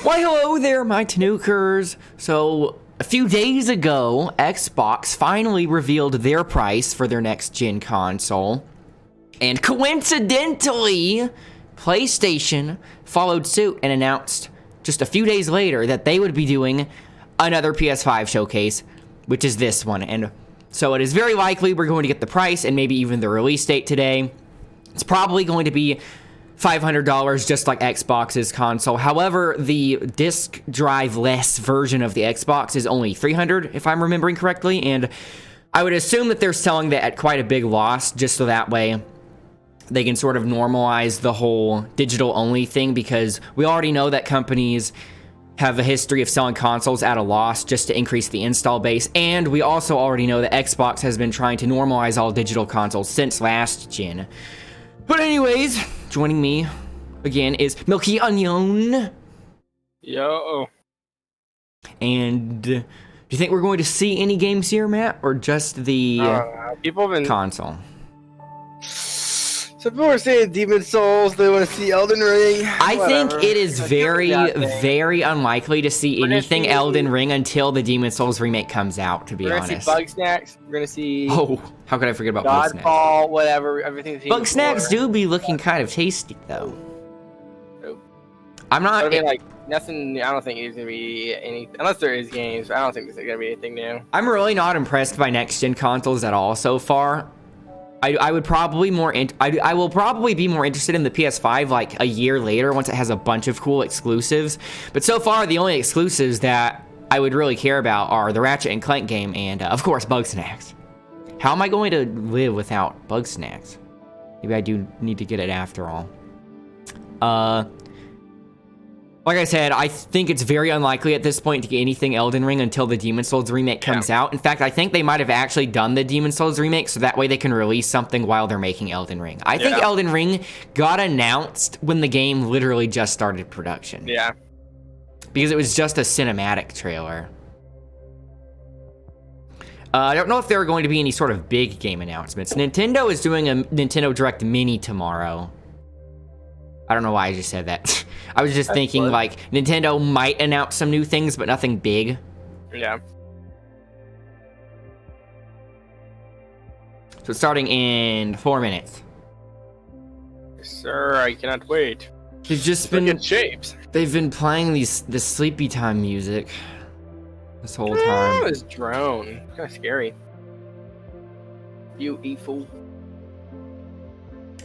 Why, hello there, my Tanukers. So, a few days ago, Xbox finally revealed their price for their next-gen console. And coincidentally, PlayStation followed suit and announced just a few days later that they would be doing another PS5 showcase, which is this one. And so it is very likely we're going to get the price and maybe even the release date today. It's probably going to be $500, just like Xbox's console. However, the disk drive-less version of the Xbox is only $300, if I'm remembering correctly, and I would assume that they're selling that at quite a big loss, just so that way they can sort of normalize the whole digital-only thing, because we already know that companies have a history of selling consoles at a loss just to increase the install base, and we also already know that Xbox has been trying to normalize all digital consoles since last gen. But anyways, joining me again is Milky Onion. Yo. And do you think we're going to see any games here, Matt, or just the console? So people are saying Demon Souls, they want to see Elden Ring. I think it is very, very unlikely to see anything Elden Ring until the Demon Souls remake comes out, to be honest. We're going to see Bug Snacks. We're going to see... Oh, how could I forget about Bug Snacks? Godfall, whatever, everything. Bug Snacks do be looking kind of tasty, though. Nope. I'm not... I mean, like, nothing, I don't think it's going to be anything, unless there is games, I don't think there's going to be anything new. I'm really not impressed by next-gen consoles at all so far. I would probably I will probably be more interested in the PS5 like a year later once it has a bunch of cool exclusives. But so far, the only exclusives that I would really care about are the Ratchet and Clank game and, of course, Bug Snacks. How am I going to live without Bug Snacks? Maybe I do need to get it after all. Like I said, I think it's very unlikely at this point to get anything Elden Ring until the Demon Souls remake comes out. In fact, I think they might have actually done the Demon Souls remake so that way they can release something while they're making Elden Ring. I think Elden Ring got announced when the game literally just started production. Yeah. Because it was just a cinematic trailer. I don't know if there are going to be any sort of big game announcements. Nintendo is doing a Nintendo Direct Mini tomorrow. I don't know why I just said that. I was just thinking, like, Nintendo might announce some new things, but nothing big. Yeah. So starting in 4 minutes. Sir, I cannot wait. They've just been shapes. They've been playing this sleepy time music this whole time. Oh, it's drone. Kind of scary. Beautiful.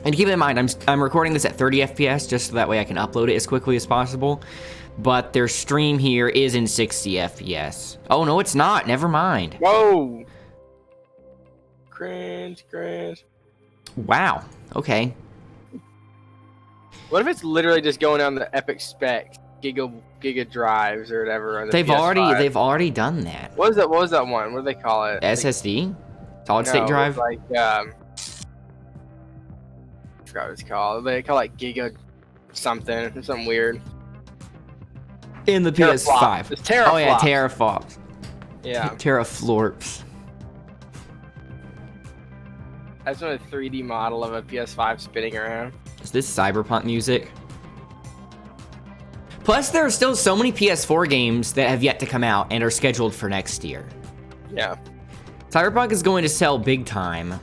And keep in mind, I'm recording this at 30 FPS just so that way I can upload it as quickly as possible. But their stream here is in 60 FPS. Oh, no, it's not. Never mind. Whoa. Cringe. Wow. Okay. What if it's literally just going on the Epic spec giga drives or whatever? On the they've PS5? already done that. What was that one? What do they call it? SSD? Solid state drive? Like I forgot what it's called. They call it Giga something weird. In the PS5. It's teraflops. Oh yeah, teraflops. Yeah. Teraflorps. That's a 3D model of a PS5 spinning around. Is this cyberpunk music? Plus, there are still so many PS4 games that have yet to come out and are scheduled for next year. Yeah. Cyberpunk is going to sell big time.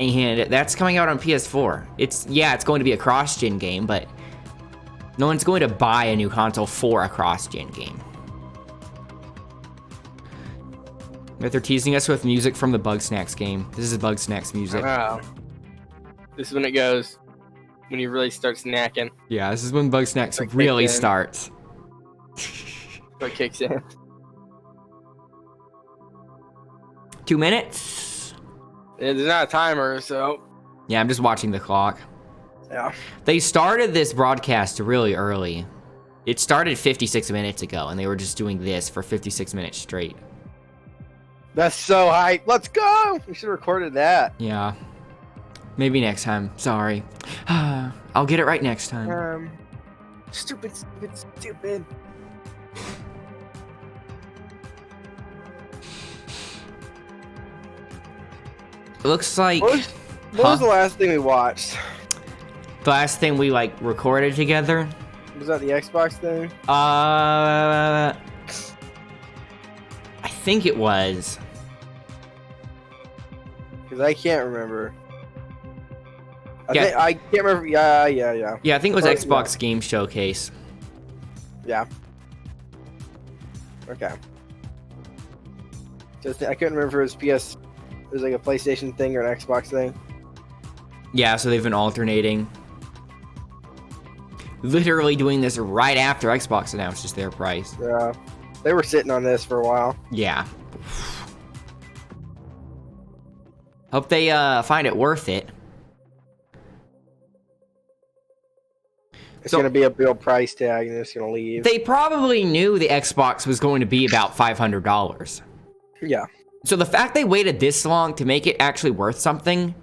And that's coming out on PS4. It's going to be a cross-gen game, but no one's going to buy a new console for a cross-gen game. But they're teasing us with music from the Bug Snacks game. This is Bug Snacks music. Oh. This is when it goes. When you really start snacking. Yeah, this is when Bug Snacks really starts. What kicks in. 2 minutes. Yeah, there's not a timer, so... Yeah, I'm just watching the clock. Yeah. They started this broadcast really early. It started 56 minutes ago, and they were just doing this for 56 minutes straight. That's so hype. Let's go! We should have recorded that. Yeah. Maybe next time. Sorry. I'll get it right next time. Stupid. It looks like... What was the last thing we watched? The last thing we, recorded together? Was that the Xbox thing? I think it was. Because I can't remember. Yeah. I can't remember. Yeah. Yeah, I think it was Xbox Game Showcase. Yeah. Okay. Just I couldn't remember if it was PS. It was like a PlayStation thing or an Xbox thing. Yeah, so they've been alternating. Literally doing this right after Xbox announced their price. Yeah. They were sitting on this for a while. Yeah. Hope they find it worth it. It's going to be a real price tag and it's going to leave. They probably knew the Xbox was going to be about $500. Yeah. So the fact they waited this long to make it actually worth something,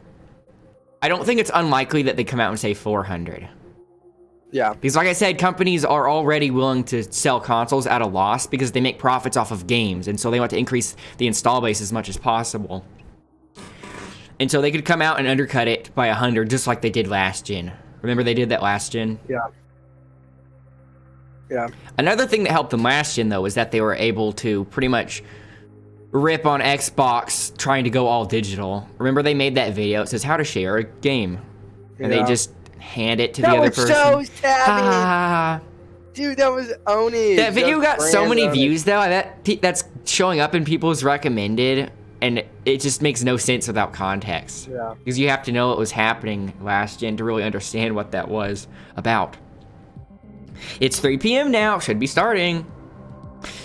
I don't think it's unlikely that they come out and say $400. Yeah. Because like I said, companies are already willing to sell consoles at a loss because they make profits off of games, and so they want to increase the install base as much as possible. And so they could come out and undercut it by 100, just like they did last gen. Remember they did that last gen? Yeah. Yeah. Another thing that helped them last gen, though, is that they were able to pretty much rip on Xbox trying to go all digital. Remember they made that video? It says how to share a game. And they just hand it to the other person. That was so savage. Dude, that was ownage. That video got so many views, though. I bet that's showing up in people's recommended, and it just makes no sense without context. Yeah. Because you have to know what was happening last gen to really understand what that was about. It's 3 p.m. now. Should be starting.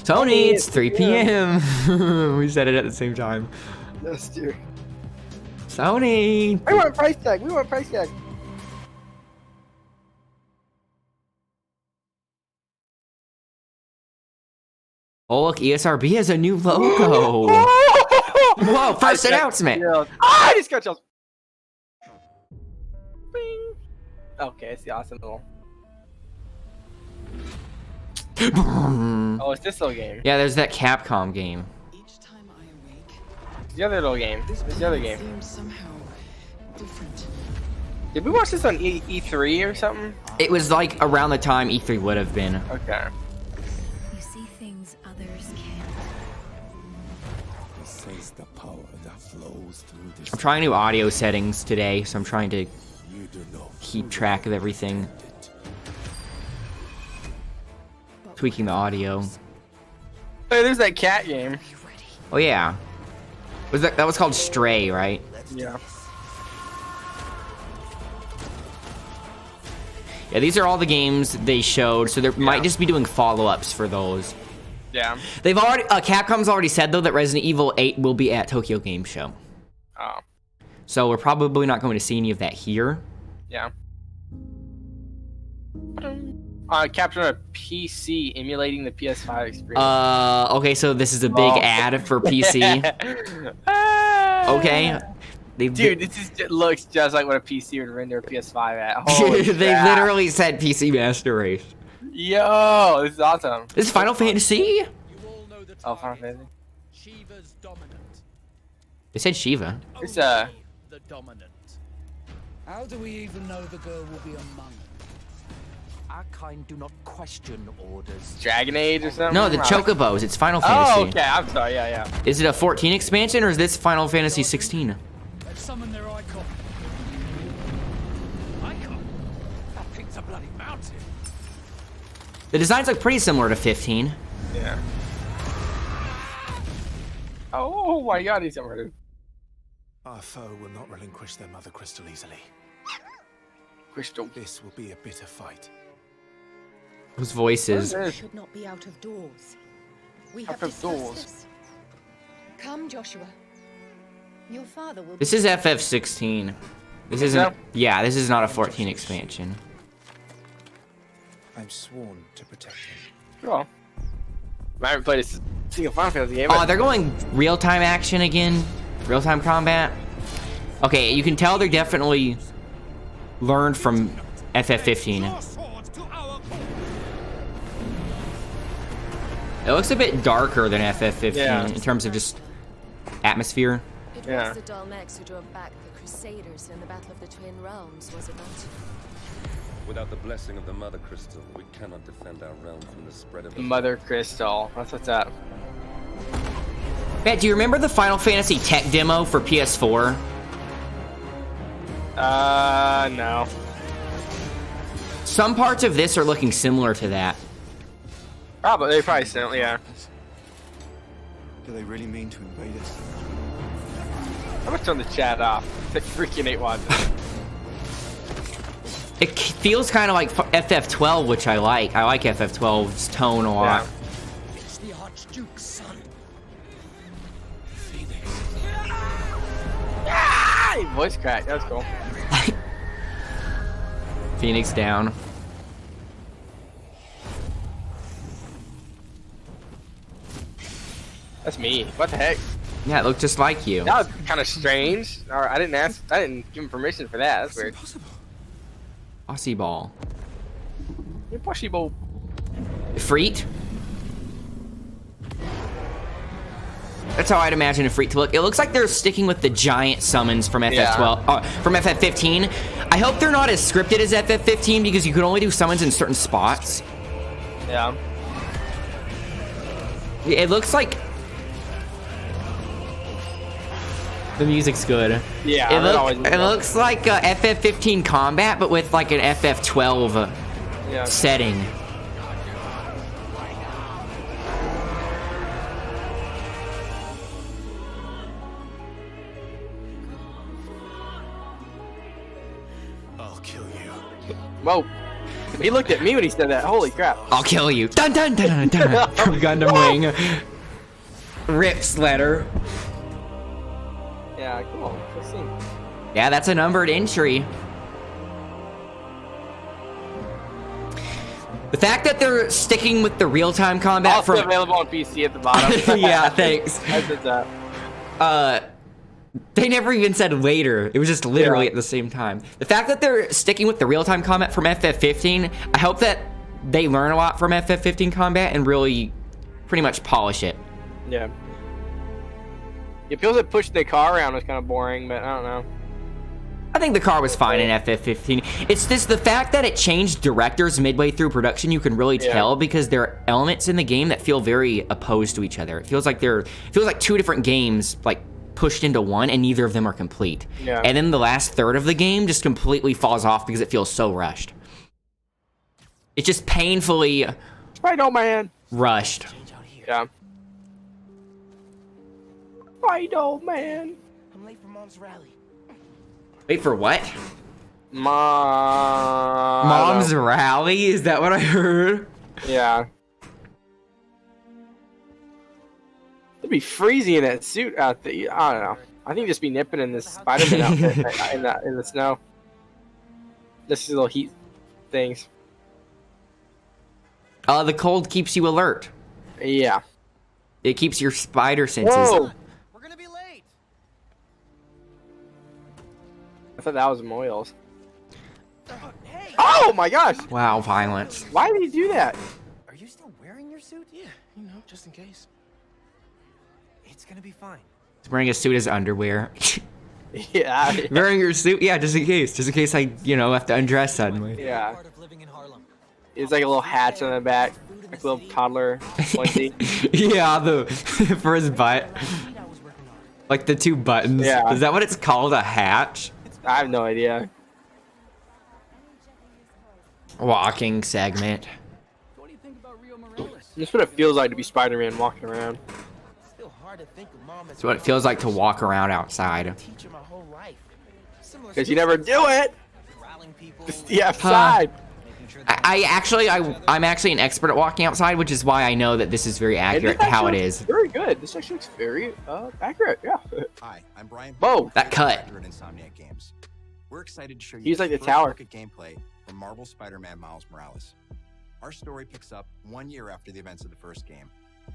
Tony, it's 3 p.m. We said it at the same time. Yes, dude. Sony. We want a price tag. We want a price tag. Oh, look, ESRB has a new logo. Whoa, first announcement. I just got chills. Bing. Okay, it's the awesome little. Oh, it's this little game. Yeah, there's that Capcom game. Each time I awake, It's the other little game. this It's the other game. seems somehow different. Did we watch this on E3 or something? It was like around the time E3 would have been. Okay. You see things others can't. Sense the power that flows through this. I'm trying new audio settings today, so I'm trying to You do not keep track of everything. Tweaking the audio. Hey, there's that cat game. Oh yeah. Was that was called Stray, right? Yeah. Yeah, these are all the games they showed, so they might just be doing follow-ups for those. Yeah. They've already Capcom's already said though that Resident Evil 8 will be at Tokyo Game Show. Oh. So we're probably not going to see any of that here. Yeah. Capture a PC emulating the PS5 experience. Okay, so this is a big ad for PC. Okay. Dude, this looks just like what a PC would render a PS5 at. Holy They crap. literally said PC Master Race. Yo, this is awesome. This is Final Fantasy? You all know the Oh, Final target. Fantasy. Shiva's dominant. They said Shiva. It's, Only the dominant. How do we even know the girl will be among us? Our kind do not question orders. Dragon Age or something? No, the Chocobos. It's Final Fantasy. Oh, okay. I'm sorry. Yeah. Is it a 14 expansion or is this Final Fantasy 16? Let's summon their icon. Icon? That thing's a bloody mountain. The designs look pretty similar to 15. Yeah. Oh my god, he's somewhere. Our foe will not relinquish their mother crystal easily. Crystal. This will be a bitter fight. Those voices. What is Should not be out of doors. We Out have of discussed doors? this. Come, Joshua. Your father will. This is FF16. This isn't. Yeah, this is not a 14 expansion. I'm sworn to protect him. Cool. I haven't played a single Final Fantasy game. Oh, they're going real-time action again? Real-time combat? Okay, you can tell they're definitely learned from FF15. It looks a bit darker than FF15 in terms of just atmosphere. It Yeah. was the Dalmex who drove back the Crusaders in the Battle of the Twin Realms, was it not? Without the blessing of the Mother Crystal, we cannot defend our realm from the spread of Mother Crystal. That's what's up. Matt, do you remember the Final Fantasy tech demo for PS4? No. Some parts of this are looking similar to that. Probably, they probably still, yeah. Do they really mean to invade us? I'm gonna turn the chat off. It's like freaking 8 watts. It feels kind of like FF12, which I like. I like FF12's tone a lot. It's the Archduke's son. Ah, voice crack. That was cool. Phoenix down. That's me. What the heck? Yeah, it looked just like you. That was kind of strange. Or I didn't give him permission for that. That's weird. Aussie ball. Impossible. Freet? That's how I'd imagine a Freet to look. It looks like they're sticking with the giant summons from FF12, from FF15. I hope they're not as scripted as FF15 because you could only do summons in certain spots. Yeah. It looks like the music's good. Yeah. It looks like FF15 combat, but with like an FF12 setting. I'll kill you. Whoa. He looked at me when he said that. Holy crap. I'll kill you. Dun dun dun dun dun. From Gundam Wing. Rips letter. Yeah, cool. Let's see. Yeah, that's a numbered entry. The fact that they're sticking with the real-time combat Also available on PC at the bottom. Yeah, thanks. That's what's up. They never even said later. It was just literally at the same time. The fact that they're sticking with the real-time combat from FF15, I hope that they learn a lot from FF15 combat and really pretty much polish it. Yeah. It feels like pushing the car around was kind of boring, but I don't know. I think the car was fine in FF15. It's just the fact that it changed directors midway through production, you can really tell because there are elements in the game that feel very opposed to each other. It feels like two different games like pushed into one and neither of them are complete. Yeah. And then the last third of the game just completely falls off because it feels so rushed. It's just painfully Spider-Man rushed. Yeah. Spider-Man. I'm late for Mom's rally. Wait for what? Mom's rally? Is that what I heard? Yeah. It'd be freezing in that suit out there. I don't know. I think just be nipping in this Spider-Man outfit in the snow. Just these little heat things. The cold keeps you alert. Yeah. It keeps your spider senses. Whoa. We're gonna be late. I thought that was Moyles. Oh my gosh! Wow, violence. Why did he do that? Are you still wearing your suit? Yeah, just in case. It's gonna be fine. He's wearing a suit as underwear. Yeah. Wearing your suit? Yeah, just in case. Just in case I, have to undress suddenly. Yeah. It's like a little hatch on the back. Like a little toddler onesie. Yeah, for his butt. Like the two buttons. Yeah. Is that what it's called? A hatch? I have no idea. Walking segment. What do you think about Rio Morales? That's what it feels like to be Spider-Man walking around. Still hard to think of Mom as It's what it feels like to walk around outside. teacher my whole life. Because you never do it! Rallying people. Just the outside. I'm actually an expert at walking outside, which is why I know that this is very accurate to how it is. Very good. This actually looks very accurate. Yeah. Hi, I'm Brian. Whoa. That cut. At Insomniac Games. We're excited to show you He's like the first tower. look at gameplay from Marvel Spider-Man Miles Morales. Our story picks up 1 year after the events of the first game,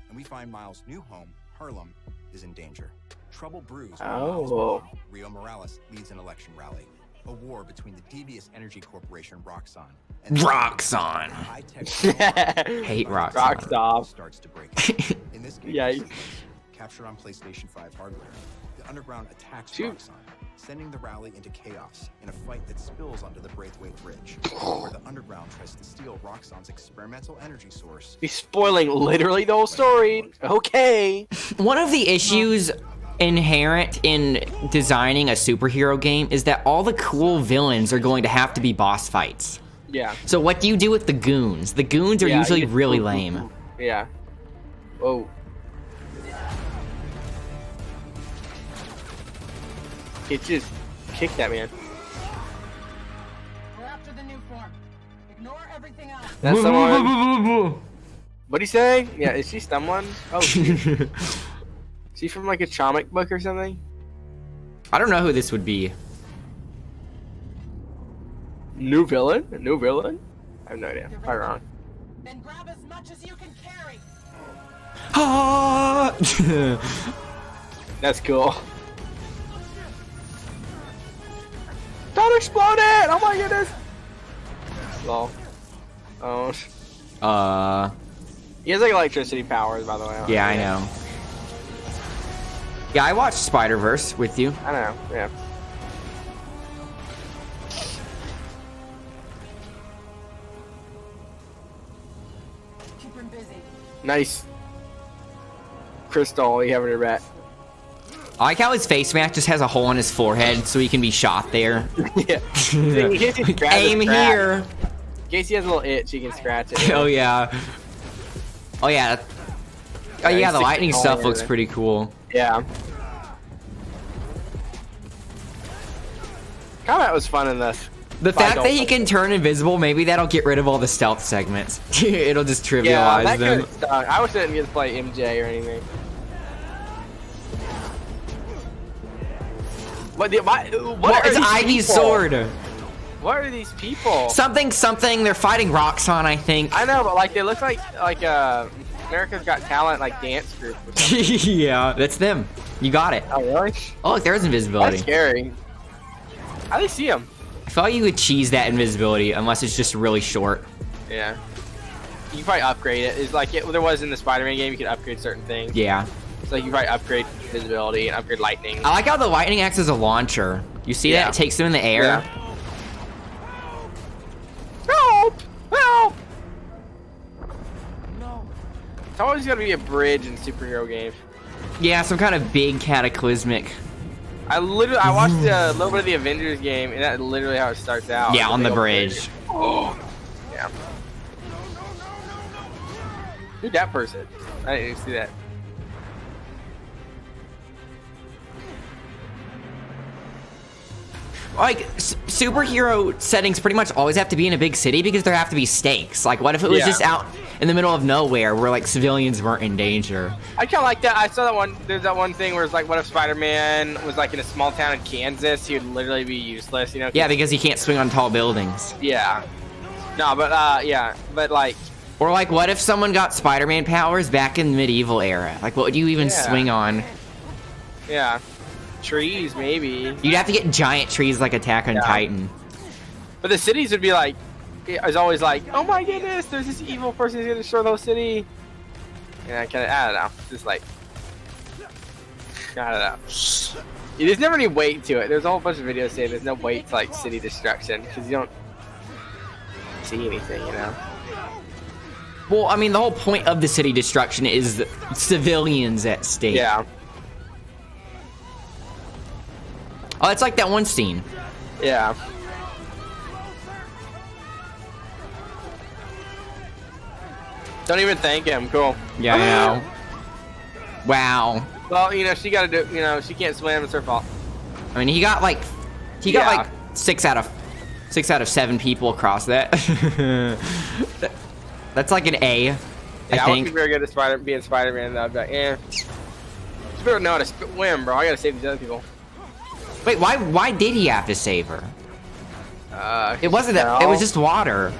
and we find Miles' new home, Harlem, is in danger. Trouble brews when Miles Oh. born. Rio Morales leads an election rally. A war between the devious energy corporation Roxxon and Roxxon. high-tech Hate Roxxon. Rockstar. starts to break. In this game, Yikes. captured on PlayStation 5 hardware, the underground attacks Shoot. Roxxon, sending the rally into chaos in a fight that spills onto the Braithwaite Bridge, where the underground tries to steal Roxxon's experimental energy source. He's spoiling literally the whole story. Okay. One of the issues inherent in designing a superhero game is that all the cool villains are going to have to be boss fights. Yeah. So what do you do with the goons? The goons are usually really lame. Yeah. Whoa. It just kicked that man. We're after the new form. Ignore everything else. That's someone. What'd he say? Yeah, is she someone? Oh, is she from like a comic book or something? I don't know who this would be. New villain? A new villain? I have no idea. Probably wrong. Then grab as much as you can carry. Ah! That's cool. Don't explode it! Oh my goodness! Lol. Oh. He has like electricity powers, by the way. Yeah, I know. Yeah, I watched Spider-Verse with you. I know, yeah. Keep him busy. Nice. Crystal, you have in your back. I like how his face mask just has a hole in his forehead so he can be shot there. Yeah. Aim here. In case he has a little itch, he can scratch it. Oh yeah. Oh yeah. Oh yeah, the lightning stuff looks pretty cool. Yeah. Combat was fun in this. The fact that he can turn invisible, maybe that'll get rid of all the stealth segments. It'll just trivialize them. I wish I didn't get to play MJ or anything. What It's Ivy's sword. What are these people? Something. They're fighting Roxxon, I think. I know, but like they look like America's Got Talent like dance group. Or something. Yeah, that's them. You got it. Oh really? Oh, look, there's invisibility. That's scary. How do they see him? I feel like you could cheese that invisibility unless it's just really short. Yeah. You can probably upgrade it. It's like there was in the Spider-Man game. You could upgrade certain things. Yeah. So you can probably upgrade visibility and upgrade lightning. I like how the lightning acts as a launcher. You see that? It takes them in the air. Yeah. Help! Help! No. It's always gotta be a bridge in superhero games. Yeah, some kind of big cataclysmic. I watched a little bit of the Avengers game, and that's literally how it starts out. Yeah, on the bridge. Oh. Yeah. Who's that person? I didn't even see that. Like, superhero settings pretty much always have to be in a big city because there have to be stakes. Like, what if it was just out in the middle of nowhere where, like, civilians weren't in danger? I kind of like that. I saw that one. There's that one thing where it's like, what if Spider-Man was, like, in a small town in Kansas? He would literally be useless, you know? Yeah, because he can't swing on tall buildings. Yeah. No, but, yeah. But, like... Or, like, what if someone got Spider-Man powers back in the medieval era? Like, what would you even swing on? Yeah. Trees, maybe. You'd have to get giant trees like Attack on Titan. But the cities would be like, it's always like, oh my goodness, there's this evil person who's gonna destroy the whole city. And I don't know, just like, I don't know. There's never any weight to it. There's a whole bunch of videos saying there's no weight to like city destruction because you don't see anything, you know. Well, I mean, the whole point of the city destruction is civilians at stake. Yeah. Oh, it's like that one scene. Yeah. Don't even thank him. Cool. Yeah, I know. Wow. Well, you know, she got to do. You know, she can't swim. It's her fault. I mean, he got like 6 out of 7 people across that. That's like an A. Yeah, I wouldn't be very good at being Spider-Man. Though. I'd be like, you better know how to swim, bro. I gotta save these other people. Wait, why did he have to save her? It wasn't that. It was just water.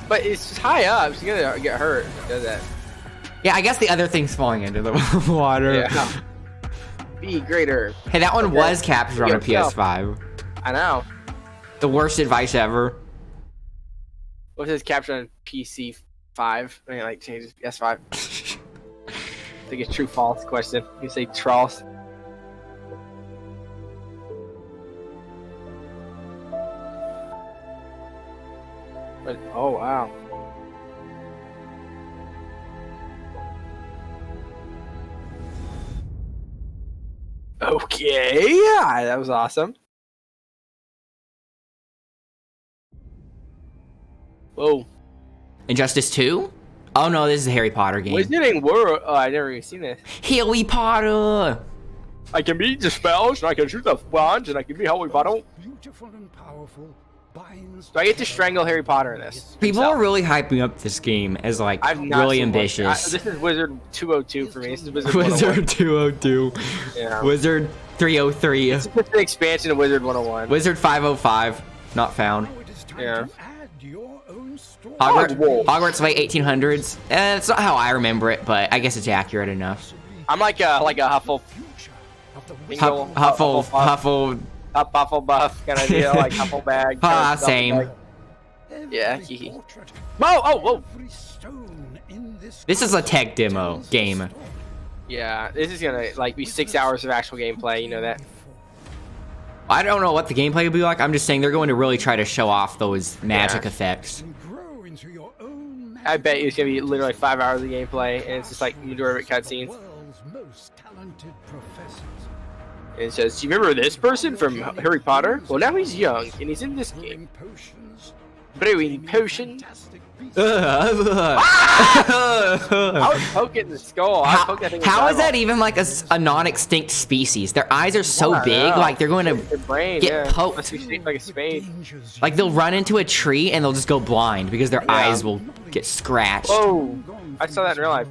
But it's just high up. She's gonna get hurt if she does that. Yeah, I guess the other thing's falling into the water. Yeah. Be greater. Hey, that one was captured on a PS5. I know. The worst advice ever. What says captured on PC5? I mean, like changes PS5. I think it's true false question. You say trolls. Oh wow. Okay, yeah, that was awesome. Whoa. Injustice 2? Oh no, this is a Harry Potter game. Wizarding World. Oh, I never even seen this. Harry Potter! I can beat the spells, and I can shoot the wands, and I can be Harry Potter. Beautiful and powerful binds. Do I get to strangle Harry Potter in this? People himself? are really hyping up this game as like I've not really seen one. ambitious. This is Wizard 202 for me. This is Wizard Wizard 202. Yeah. Wizard 303. It's just an expansion of Wizard 101. Wizard 505. Not found. Yeah. Hogwarts late 1800s. It's not how I remember it, but I guess it's accurate enough. I'm like a Huffle. Hufflepuff kind of deal, like Hufflebag. Ah, same. Yeah. Whoa! This is a tech demo game. Yeah, this is gonna like be 6 hours of actual gameplay. You know that. I don't know what the gameplay will be like. I'm just saying they're going to really try to show off those magic effects. I bet you it's gonna be literally 5 hours of gameplay, and it's just like majority of it cutscenes. And it says, "Do you remember this person from Harry Potter? Well, now he's young, and he's in this game. Brewing potions." I was poking the skull. How is that even like a non-extinct species? Their eyes are so big, like they're going to get poked. Must be shaped like a spade. Like they'll run into a tree and they'll just go blind because their eyes will get scratched. Oh, I saw that in real life.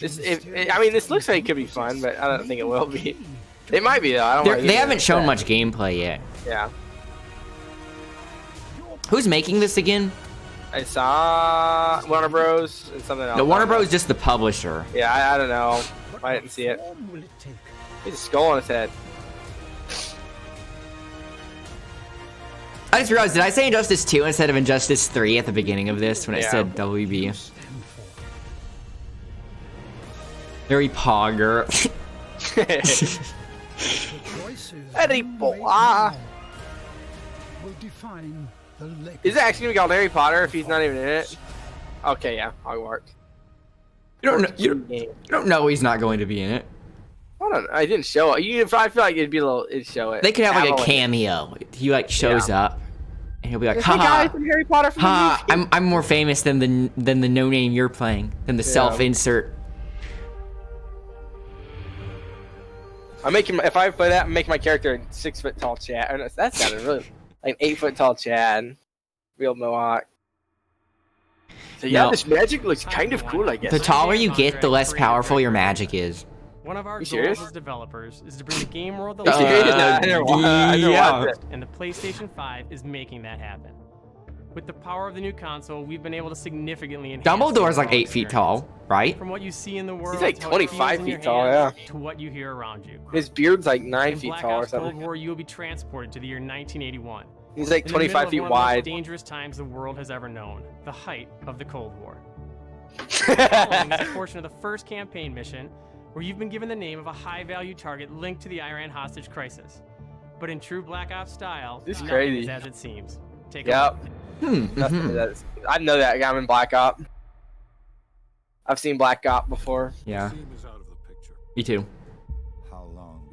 I mean, this looks like it could be fun, but I don't think it will be. It might be though. I don't. They haven't shown much gameplay yet. Yeah. Who's making this again? I saw Warner Bros. And something else. No, Warner Bros. Just the publisher. Yeah, I don't know. I didn't see it. He's a skull on his head. I just realized, did I say Injustice 2 instead of Injustice 3 at the beginning of this when it said WB? Very Pogger. Harry Potter. Is it actually gonna be called Harry Potter if he's not even in it? Okay, yeah, Hogwarts. You don't know he's not going to be in it. I don't know. I didn't show it. I feel like it'd show it. They could have like a cameo. He like shows up, and he'll be like, "Ha from Harry Potter from ha! I'm more famous than the no name you're playing, than the self-insert." If I play that, I'm making my character a 6 foot tall Chad. That sounded really like an 8 foot tall Chad, real Mohawk. So yeah, this magic looks kind of cool, I guess. The taller you get, the less powerful your magic is. One of our goals as developers is to bring the game world to life. Yeah. And the PlayStation 5 is making that happen. With the power of the new console, we've been able to significantly enhance Dumbledore's like 8 feet tall, right? From what you see in the world, he's like 25 feet tall, yeah. To what you hear around you. His beard's like 9 feet Black tall or Ops something. Cold War, you will be transported to the year 1981. He's like 25 feet one wide. Of the most dangerous times the world has ever known, the height of the Cold War. Following is a portion of the first campaign mission where you've been given the name of a high-value target linked to the Iran hostage crisis. But in true Black Ops style, this is nothing crazy. is as it seems. Take a Yep. look. I know that guy. I'm in Black Op. I've seen Black Op before. Yeah. Me too.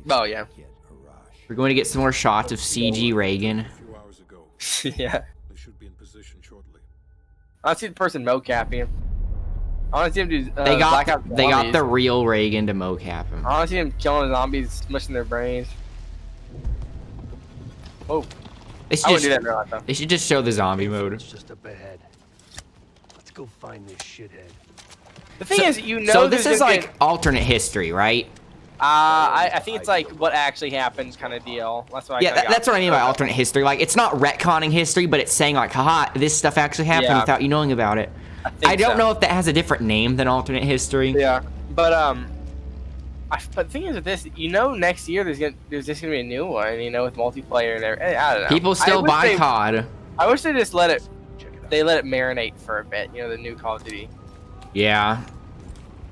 Oh yeah. We're going to get some more shots of CG Reagan. Yeah. I want to see the person mocapping him. I want to see him do. They Black Ops got the real Reagan to mocap him. I want to see him killing zombies, smushing their brains. Oh. They should, they should just show the zombie mode. It's just up ahead. Let's go find this shithead. The thing is, you know. So this is like alternate history, right? I think it's like what actually happened kind of deal. That's what that's what I mean by alternate history. Like it's not retconning history, but it's saying like, haha, this stuff actually happened without you knowing about it. I don't know if that has a different name than alternate history. Yeah, but the thing is with this, you know, next year there's just gonna be a new one, you know, with multiplayer and everything. I don't know. People still buy COD. I wish they just let it marinate for a bit. You know, the new Call of Duty. Yeah.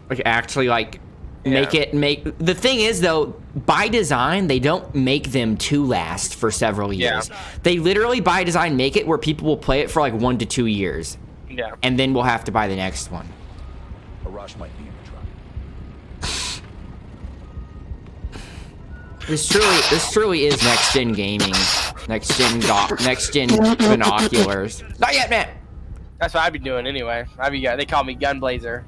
Like actually like The thing is though, by design, they don't make them to last for several years. Yeah. They literally by design make it where people will play it for like 1 to 2 years. Yeah. And then we'll have to buy the next one. A rush might be in the truck. This truly is next gen gaming. Next gen binoculars. Not yet, man. That's what I'd be doing anyway. They call me Gunblazer.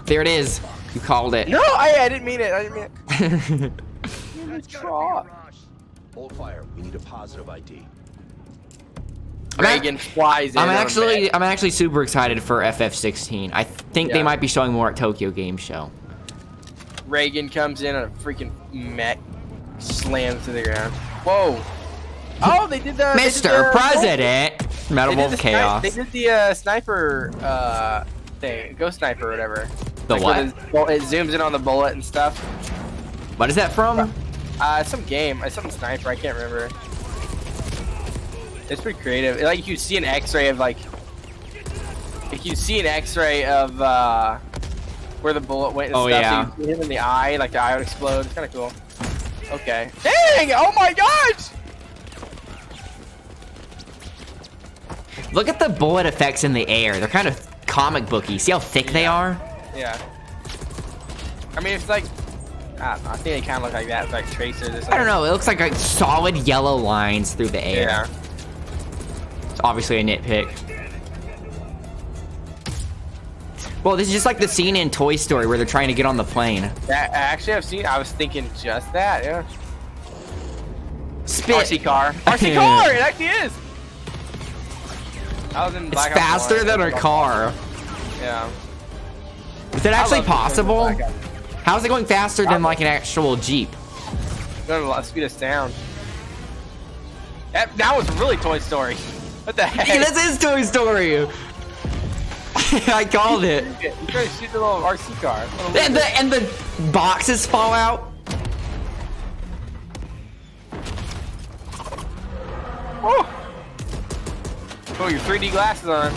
There it is. You called it. No, I didn't mean it. I didn't mean it. Hold fire. We need a positive ID. Reagan flies in. I'm actually super excited for FF16. I think they might be showing more at Tokyo Game Show. Reagan comes in on a freaking mech, slams to the ground. Whoa! Oh, they did the Mr. President. Metal Wolf Chaos. They did the sniper thing, ghost sniper or whatever. The like what? It zooms in on the bullet and stuff. What is that from? Some game. Some sniper. I can't remember. It's pretty creative. Like you see an X-ray of like you see an X-ray of where the bullet went and stuff. Yeah. So you see him in the eye, like the eye would explode. It's kind of cool. Okay. Dang! Oh my gosh! Look at the bullet effects in the air. They're kind of comic booky. See how thick they are? Yeah. I mean, it's like I don't know. I think they kind of look like that. It's like tracers or something. I don't know. It looks like solid yellow lines through the air. Yeah. It's obviously a nitpick. Well, this is just like the scene in Toy Story where they're trying to get on the plane. Actually, I was thinking just that. Yeah. Spit. RC car. RC car. It actually is. It's faster than a car. Yeah. Is that actually possible? How is it going faster than like an actual Jeep? Going a lot of speed of sound. That was really Toy Story. What the heck? Yeah, this is Toy Story. I called it. You try to shoot the little RC car. And the boxes fall out. Oh, your 3D glasses on.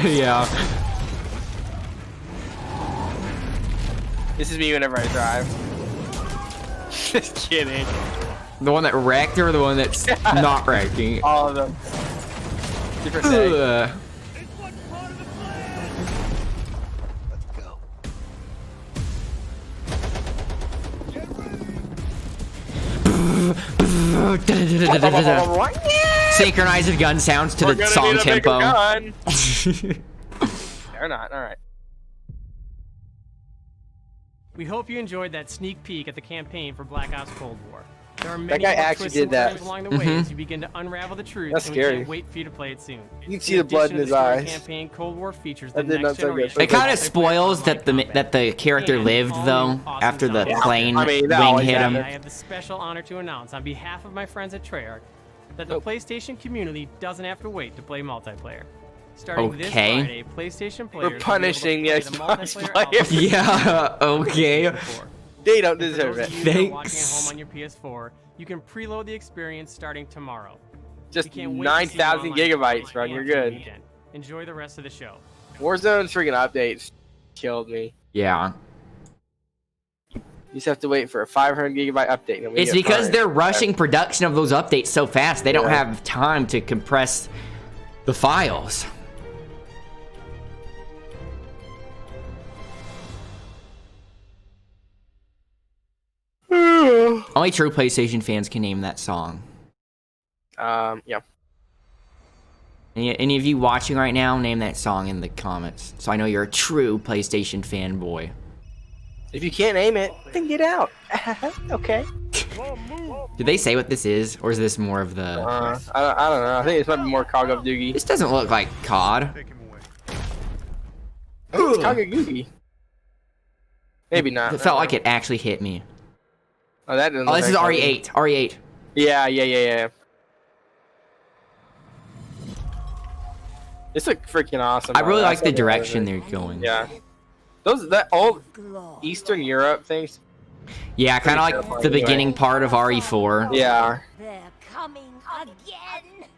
Yeah. This is me whenever I drive. Just kidding. The one that wrecked or the one that's not wrecking? All of them. Different day. Synchronize the gun sounds to the song tempo. They're not. All right. We hope you enjoyed that sneak peek at the campaign for Black Ops Cold War. There are many guy more actually twists and did that. turns along the way as you begin to unravel the truth. That's and scary. We can't wait for you to play it soon. You can see the blood in his eyes. Campaign Cold War features the That did next not sound good. generation. It kind of spoils that the character lived though after the plane wing hit him. I have the special honor to announce on behalf of my friends at Treyarch that the PlayStation community doesn't have to wait to play multiplayer. Starting this Friday, PlayStation players We're punishing the Xbox multiplayer players. Yeah, okay. They don't deserve it. Watching at home on your PS4, you can preload the experience starting tomorrow. Just 9,000 gigabytes, bro. You're good. Enjoy the rest of the show. Warzone's freaking updates killed me. Yeah. You just have to wait for a 500 gigabyte update. And then we It's get because fined. they're rushing production of those updates so fast. They don't have time to compress the files. Only true PlayStation fans can name that song. Yeah. Any of you watching right now, name that song in the comments. So I know you're a true PlayStation fanboy. If you can't name it, then get out. Okay. Did they say what this is? Or is this more of the... I don't know. I think it's might be more Call of Duty. This doesn't look like COD. It's Call of Duty. Maybe not. It felt like it actually hit me. Oh, that doesn't Oh, this is like RE8. RE8. Yeah. This looks freaking awesome. I really like the direction they're going. Yeah. That old Eastern Europe things. Yeah, kind of like the beginning part of RE4. Yeah. They're coming again.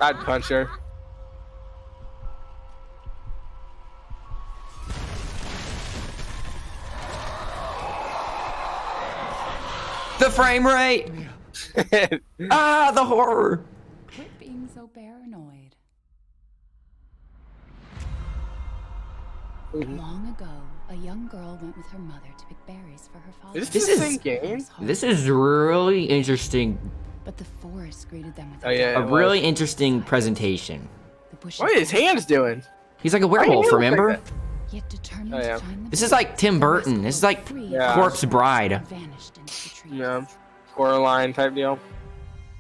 I'd punch her. the frame rate! Ah, the horror! Quit being so paranoid. Long ago, a young girl went with her mother to pick berries for her father. This is really interesting. But the forest greeted them with A really interesting presentation. What are his hands doing? He's like a werewolf, remember? Yet determined Oh, yeah. to find the This is like Tim Burton. This is like Corpse Bride. vanished into the trees. Yeah. Coraline type deal.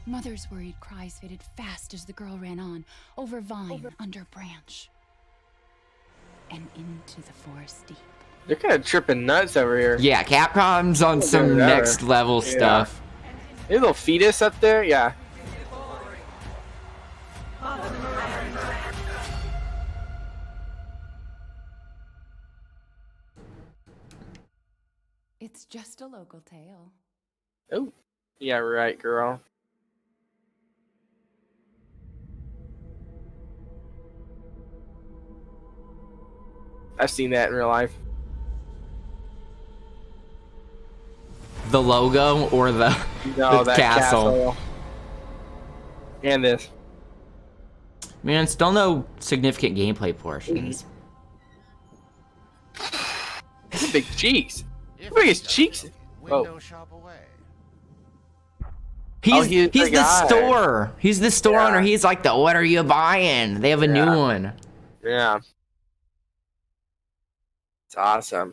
Mother's worried cries faded fast as the girl ran on, over vine, under branch, and into the forest deep. They're kind of tripping nuts over here. Yeah, Capcom's on some next level stuff. Hey, little fetus up there? Yeah. It's just a local tale. Oh. Yeah, right, girl. I've seen that in real life. The logo or the, No, the that castle. And this. Man, still no significant gameplay portions. Look at big cheeks. Look at his cheeks. Whoa. He's he's the the guy. store. He's the store owner. He's like the what are you buying? They have a new one. Yeah. It's awesome.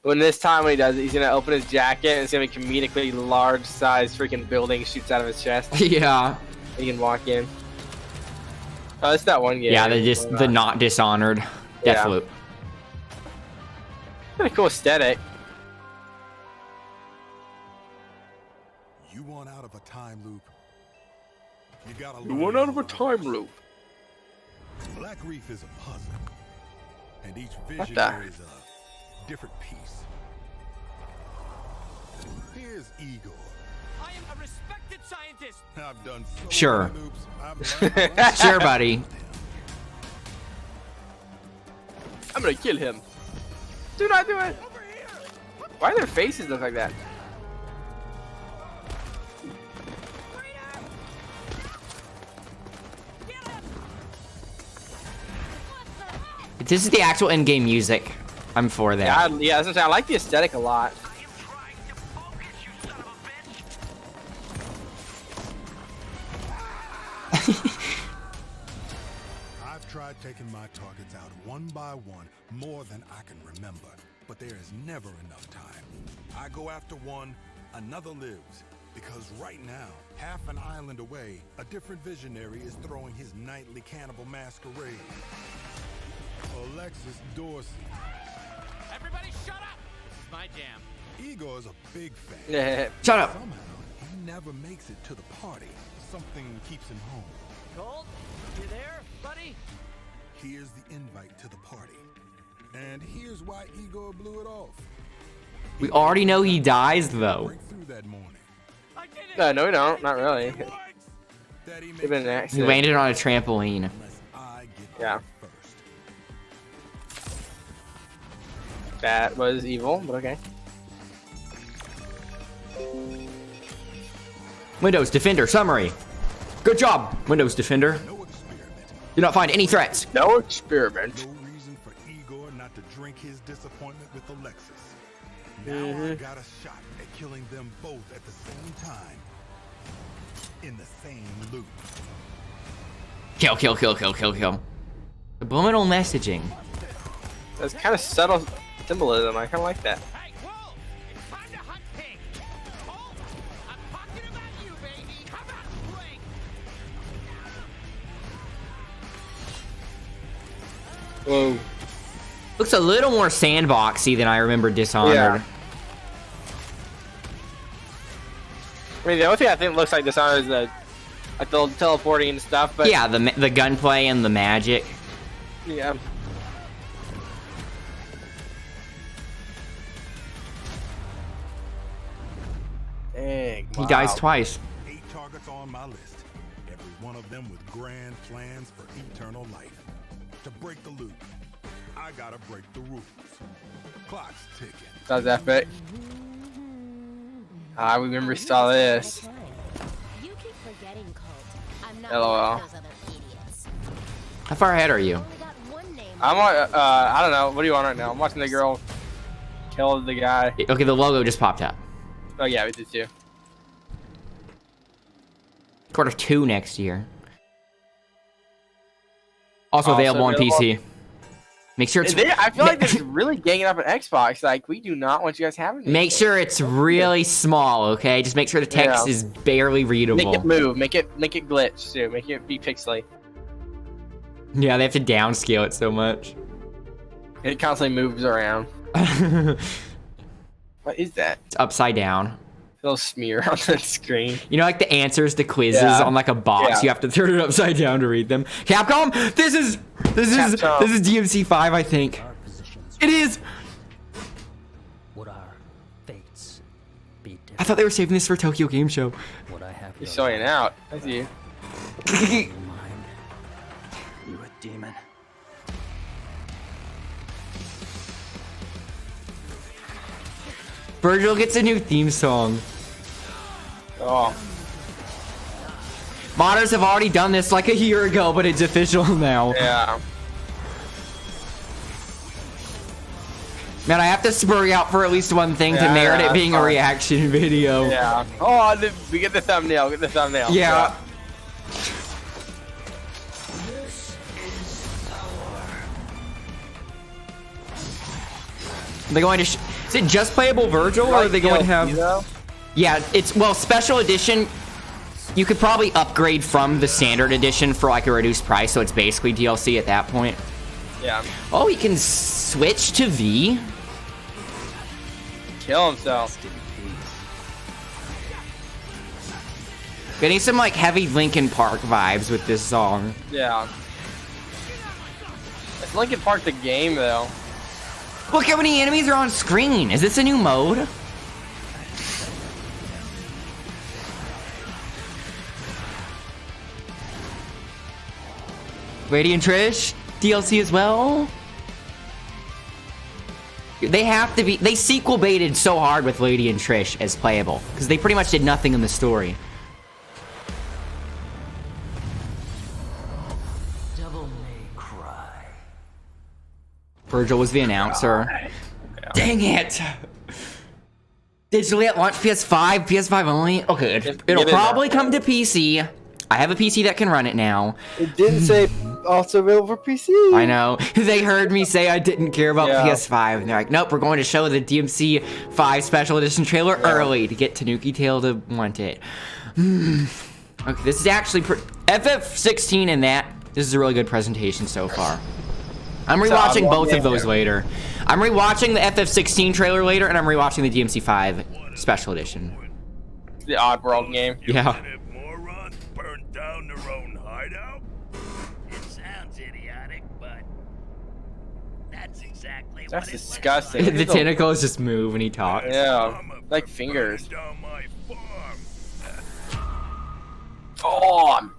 When he does it, he's gonna open his jacket and it's gonna be comedically large size freaking building shoots out of his chest. Yeah. He can walk in. Oh, it's that one game. Yeah, the not Dishonored. Yeah. Deathloop. Kind of cool aesthetic. You want out of a time loop? You gotta You want out of a time loop. Black Reef is a puzzle, and each What vision the? is a different piece. Here's Igor. I am a respected scientist. I've done so Sure. many loops. I've learned Sure, buddy. I'm gonna kill him. Do not do it. Why do their faces look like that? This is the actual in-game music. I'm for that. Yeah, that's what I'm saying. I like the aesthetic a lot. I've tried taking my targets out one by one more than I can remember, but there is never enough time. I go after one, another lives, because right now, half an island away, a different visionary is throwing his nightly cannibal masquerade. Alexis Dorsey. Everybody shut up. This is my jam. Igor's a big fan. Yeah. Shut up. Somehow, he never makes it to the party. Something keeps him home. Colt, you there, buddy? Here's the invite to the party. And here's why Igor blew it off. We already know he dies, though. Break through that morning. No, we don't. Not really. Daddy It's been an He accident. landed on a trampoline. unless I get Yeah. there first. That was evil, but okay. Windows Defender summary. Good job, Windows Defender. No experiment. Do not find any threats. No experiment. No reason for Igor not to drink his disappointment with Alexis. Now I got a shot at killing them both at the same time. In the same loop. Kill, kill, kill, kill, kill, kill. Subliminal messaging. That's kind of subtle symbolism. I kind of like that. Hey, whoa! It's time to hunt pig. Colt, I'm talking about you, baby. How about Blake? Whoa. Looks a little more sandboxy than I remember Dishonored. Yeah. I mean, the only thing I think looks like Dishonored is the teleporting and stuff, but Yeah, the gunplay and the magic. yeah. Dang. He dies twice. 8 targets on my list. Every one of them with grand plans for eternal life. To break the loop, I gotta break the rules. Clock's ticking. That's epic. I remember saw this. You keep forgetting, Colt. I'm not LOL. like those other idiots. How far ahead are you? I'm on, I don't know. What do you want right now? I'm watching the girl kill the guy. Okay, the logo just popped up. Oh yeah, we did too. Q2 next year. Also available on PC. Make sure it's. I feel like this is really ganging up on Xbox. Like, we do not want you guys having this. Make sure it's really small, okay? Just make sure the text is barely readable. Make it move. Make it glitch too. Make it be pixely. Yeah, they have to downscale it so much. It constantly moves around. What is that? It's upside down. Little smear on the screen. You know, like the answers to quizzes on like a box. You have to turn it upside down to read them. Capcom, this is DMC5, I think. It is. Would our fates be different? I thought they were saving this for Tokyo Game Show. Would I have You're showing out. I see you. You a demon? Vergil gets a new theme song. Oh. Modders have already done this like a year ago, but it's official now. Yeah. Man, I have to spur you out for at least one thing to merit it being a reaction video. Yeah. Oh, we get the thumbnail. Get the thumbnail. Yeah. Are they going to? Is it just playable Vergil, or are they going to have? Yeah, it's special edition. You could probably upgrade from the standard edition for like a reduced price, so it's basically DLC at that point. Yeah. Oh, he can switch to V. Kill himself. Getting some like heavy Linkin Park vibes with this song. Yeah. It's Linkin Park the game though. Look how many enemies are on screen. Is this a new mode? Lady and Trish, DLC as well. They have to be. They sequel baited so hard with Lady and Trish as playable because they pretty much did nothing in the story. Devil may cry. Vergil was the announcer. Dang it! Digitally at launch PS5, PS5 only. Okay, it'll probably come to PC. I have a PC that can run it now. It didn't say also available for PC. I know. They heard me say I didn't care about PS5, and they're like, nope, we're going to show the DMC5 Special Edition trailer early to get Tanuki Tail to want it. Okay, this is actually FF16 and that. This is a really good presentation so far. I'm rewatching both of those later. I'm rewatching the FF16 trailer later, and I'm rewatching the DMC5 Special Edition. The Oddworld game. Yeah. Down their own hideout? It sounds idiotic, but that's exactly what disgusting. The tentacles just move when he talks. Yeah, like fingers. Oh!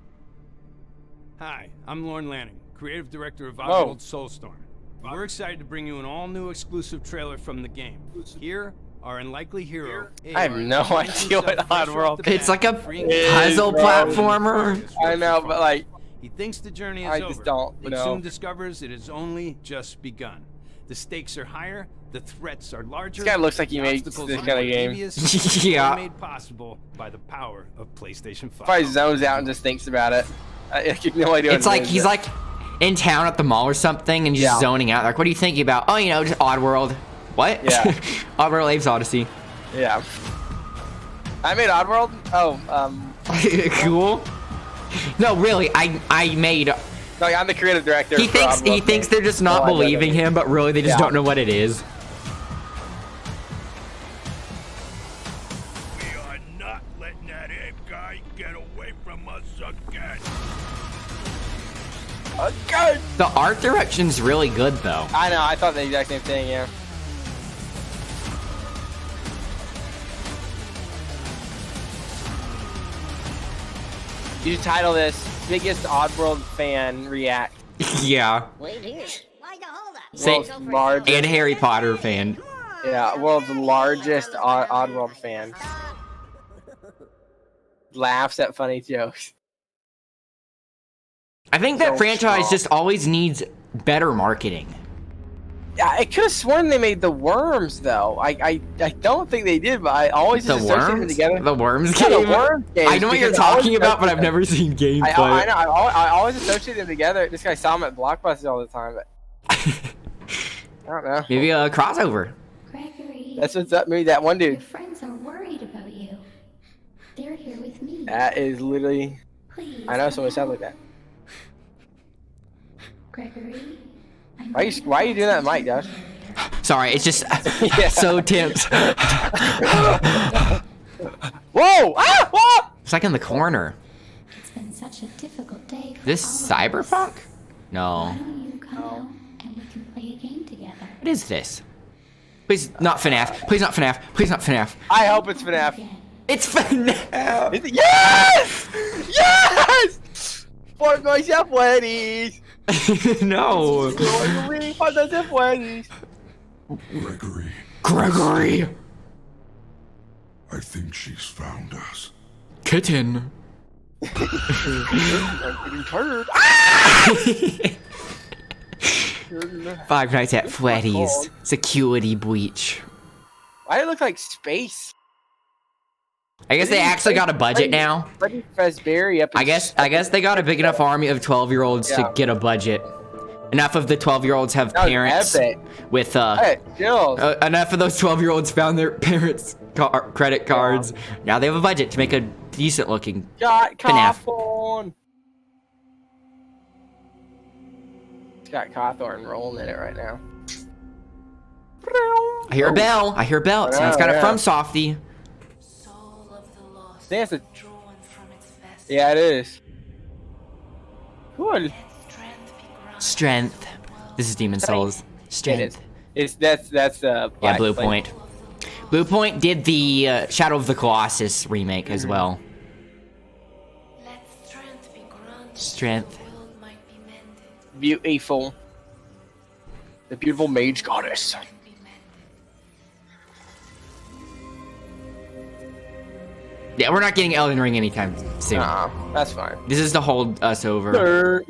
Hi, I'm Lorne Lanning, creative director of Oddworld Soulstorm. We're excited to bring you an all-new exclusive trailer from the game. Here, our unlikely hero. I have no idea what Oddworld. It's like a puzzle platformer. I know, but like he thinks the journey is over. I just don't but know. Soon discovers it has only just begun. The stakes are higher, the threats are larger. This guy looks like he makes this kind of game. Yeah. Made possible by the power of PlayStation 5. Probably zones out and just thinks about it. I have no idea. It's like he's like in town at the mall or something, and he's just zoning out. Like, what are you thinking about? Oh, you know, just Oddworld. What? Yeah. Oddworld Abe's Odyssey. Yeah. I made Oddworld? Oh, cool. No, really, I made. No, I'm the creative director. He thinks they're just not believing him, but really they just don't know what it is. We are not letting that ape guy get away from us again. Okay. The art direction's really good, though. I know. I thought the exact same thing. Yeah. You should title this "Biggest Oddworld Fan React." Yeah. Wait here. Like a hold up. World's largest and Harry Potter fan. Yeah, world's largest Oddworld fan. laughs at funny jokes. I think that So franchise strong. just always needs better marketing. Yeah, I could have sworn they made the Worms though. I don't think they did, but I always The associate them Worms? together. The Worms Yeah, game? the Worms games, I know what you're because I always talking about, but associate I've never seen gameplay. I know. I always associate them together. This guy saw them at Blockbuster all the time, but I don't know. Maybe a crossover. Gregory, That's what's up. Maybe that one your dude. friends are worried about you. They're here with me. That is literally. Please. I know someone sounds like that. Gregory. Why are you doing that, Mike, Josh? Sorry, it's just so tense. Whoa! Ah! Whoa! It's like in the corner. It's been such a difficult day. This cyberpunk? No. You come out and we can play a game together. What is this? Please not FNAF. Please not FNAF. Please not FNAF. I hope it's FNAF. It's FNAF. Is it? Yes! Yes! For myself, weddings. No. For myself, weddings. Gregory. Gregory. I think she's found us. Kitten. Five Nights at Freddy's. Security breach. Why do it look like space? I guess they actually got a budget now. Freddy Fazbear up. I guess they got a big enough army of 12-year-olds to get a budget. Enough of the 12-year-olds have That was parents epic. with Hey, Jill. enough of those 12-year-olds found their parents' credit cards. Now they have a budget to make a decent-looking Got FNAF. Cawthorn. It's got Cawthorn rolling in it right now. I hear a bell. I hear a bell. It sounds kind of from Softy. I think that's a... Yeah, it is. Cool. Strength. This is Demon Souls. Strength. It's that's Yeah, Black Blue Flame. Point. Blue Point did the Shadow of the Colossus remake as well. Strength. Beautiful. The beautiful mage goddess. Yeah, we're not getting Elden Ring anytime soon. That's fine. This is to hold us over.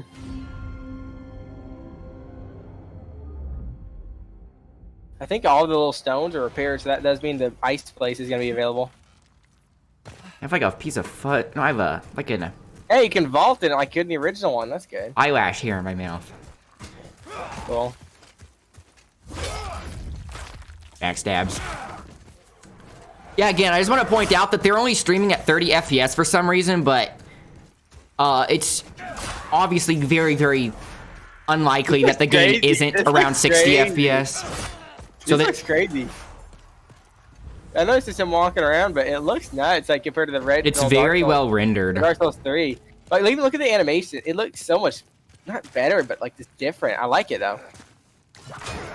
I think all the little stones are repaired, so that does mean the ice place is gonna be available. I have like a piece of foot. No, I have a like an Hey, you can vault it like you did in the original one. That's good. eyelash here in my mouth. Cool. Backstabs. Yeah, again, I just want to point out that they're only streaming at 30 FPS for some reason, but it's obviously very, very unlikely that the game crazy. isn't This around looks 60 crazy. FPS. So This looks crazy. I noticed it's him walking around, but it looks nuts like compared to the red. It's very well rendered. Dark Souls 3. Like, even look at the animation. It looks so much, not better, but like just different. I like it though.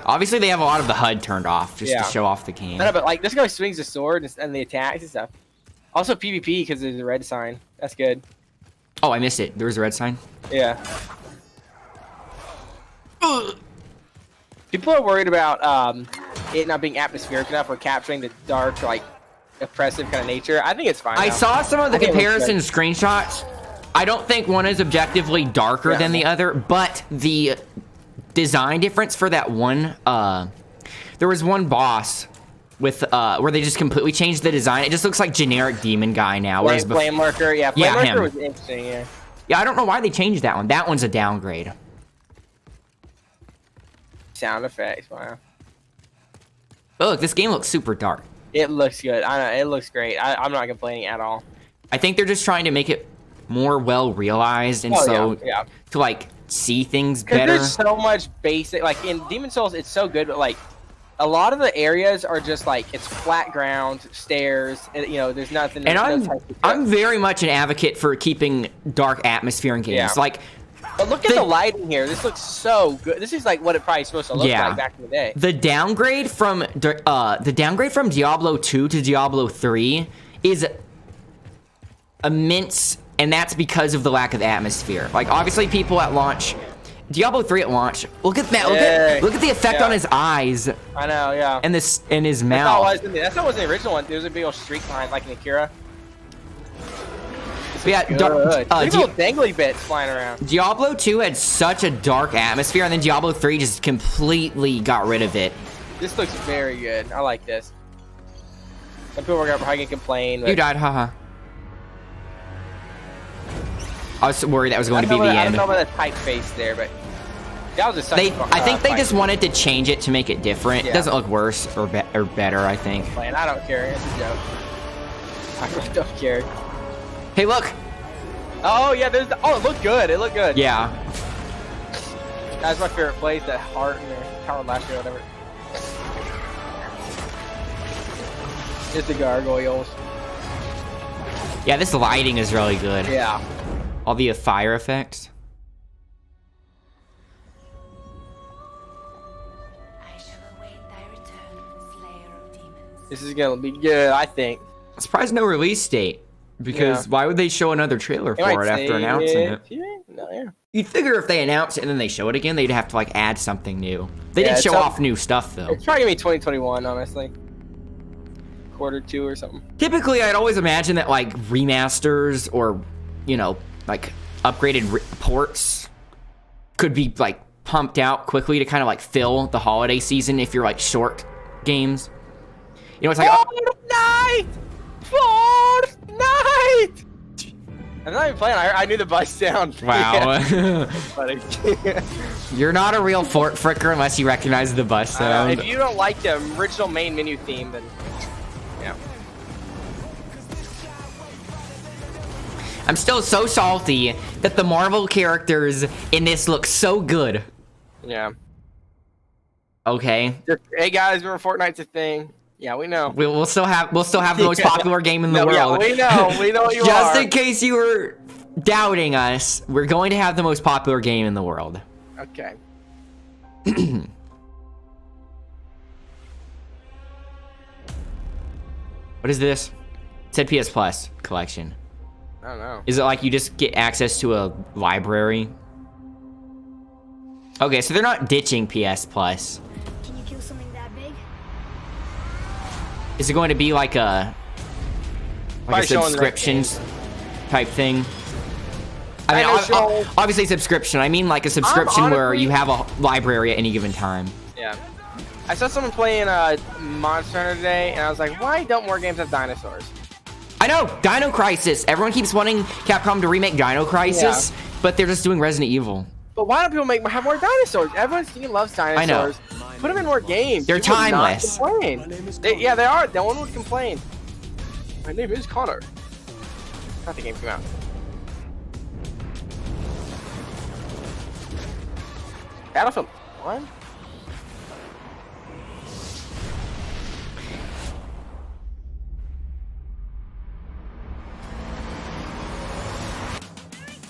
Obviously, they have a lot of the HUD turned off just Yeah. to show off the game. No, but like this guy swings the sword and the attacks and stuff. Also PvP because there's a red sign. That's good. Oh, I missed it. There was a red sign. Yeah. People are worried about it not being atmospheric enough or capturing the dark, like oppressive kind of nature. I think it's fine. I now. saw some of the I think it looks comparison good. screenshots. I don't think one is objectively darker than the other, but the design difference for that one, there was one boss with where they just completely changed the design. It just looks like generic demon guy now. Whereas Flame Lurker, yeah, Flame Lurker him. was interesting, yeah. Yeah, I don't know why they changed that one. That one's a downgrade. Sound effects, wow. Oh, look, this game looks super dark. It looks good. I know, it looks great. I'm not complaining at all. I think they're just trying to make it more well realized, and yeah. to like see things Because better. there's so much basic, like in Demon Souls, it's so good, but like a lot of the areas are just like it's flat ground, stairs, and you know, there's nothing. And there's no type of I'm very much an advocate for keeping dark atmosphere in games. Yeah. Like, but look at the lighting here. This looks so good. This is like what it probably supposed to look like back in the day. The downgrade from Diablo 2 to Diablo 3 is immense, and that's because of the lack of atmosphere. Like, obviously, people at launch, Diablo 3 at launch. Look at that. Look at the effect on his eyes. I know, yeah. And this in his That's mouth. not what was in the original one. There was a big old streak behind, like in Akira. Yeah, Look at those dangly bits flying around. Diablo 2 had such a dark atmosphere, and then Diablo 3 just completely got rid of it. This looks very good. I like this. Some people are probably gonna complain. But You died, haha. I was worried that was going to be the I end. don't know about the typeface there, but that was just. I think they just wanted to change it to make it different. Yeah. It doesn't look worse or better, I think. I don't care. It's a joke. I really don't care. Hey, look. Oh yeah, there's. It looked good. It looked good. Yeah. That's my favorite place. That heart in there, Tower last year, whatever. Just the gargoyles. Yeah, this lighting is really good. Yeah. All the fire effects. This is gonna be good, I think. I'm surprised no release date. Because why would they show another trailer for it after announcing it? You'd figure if they announce it and then they show it again, they'd have to like add something new. They didn't show off new stuff though. It's probably gonna be 2021, honestly. Q2 or something. Typically, I'd always imagine that like remasters or, you know, like upgraded ports could be like pumped out quickly to kind of like fill the holiday season if you're like short games. You know, it's like Fortnite! I'm not even playing. I knew the bus sound. Wow. Funny. You're not a real Fartfricker unless you recognize the bus sound. If you don't like the original main menu theme, then yeah. I'm still so salty that the Marvel characters in this look so good. Yeah. Okay. Hey guys, remember Fortnite's a thing. Yeah, we know. We'll still have the most popular game in the world. Yeah, we know you Just are. in case you were doubting us, we're going to have the most popular game in the world. Okay. What is this? It said PS Plus collection. I don't know. Is it like you just get access to a library? Okay, so they're not ditching PS Plus. Can you kill something that big? Is it going to be like a subscriptions type thing? I mean, obviously subscription. I mean like a subscription where you have a library at any given time. Yeah. I saw someone playing Monster Hunter today, and I was like, why don't more games have dinosaurs? I know! Dino Crisis! Everyone keeps wanting Capcom to remake Dino Crisis, but they're just doing Resident Evil. But why don't people have more dinosaurs? Everyone's team loves dinosaurs. I know. Put them in more games. They're People would not timeless. complain. Yeah, they are. No one would complain. My name is Connor. Not the game came out. Battlefield 1?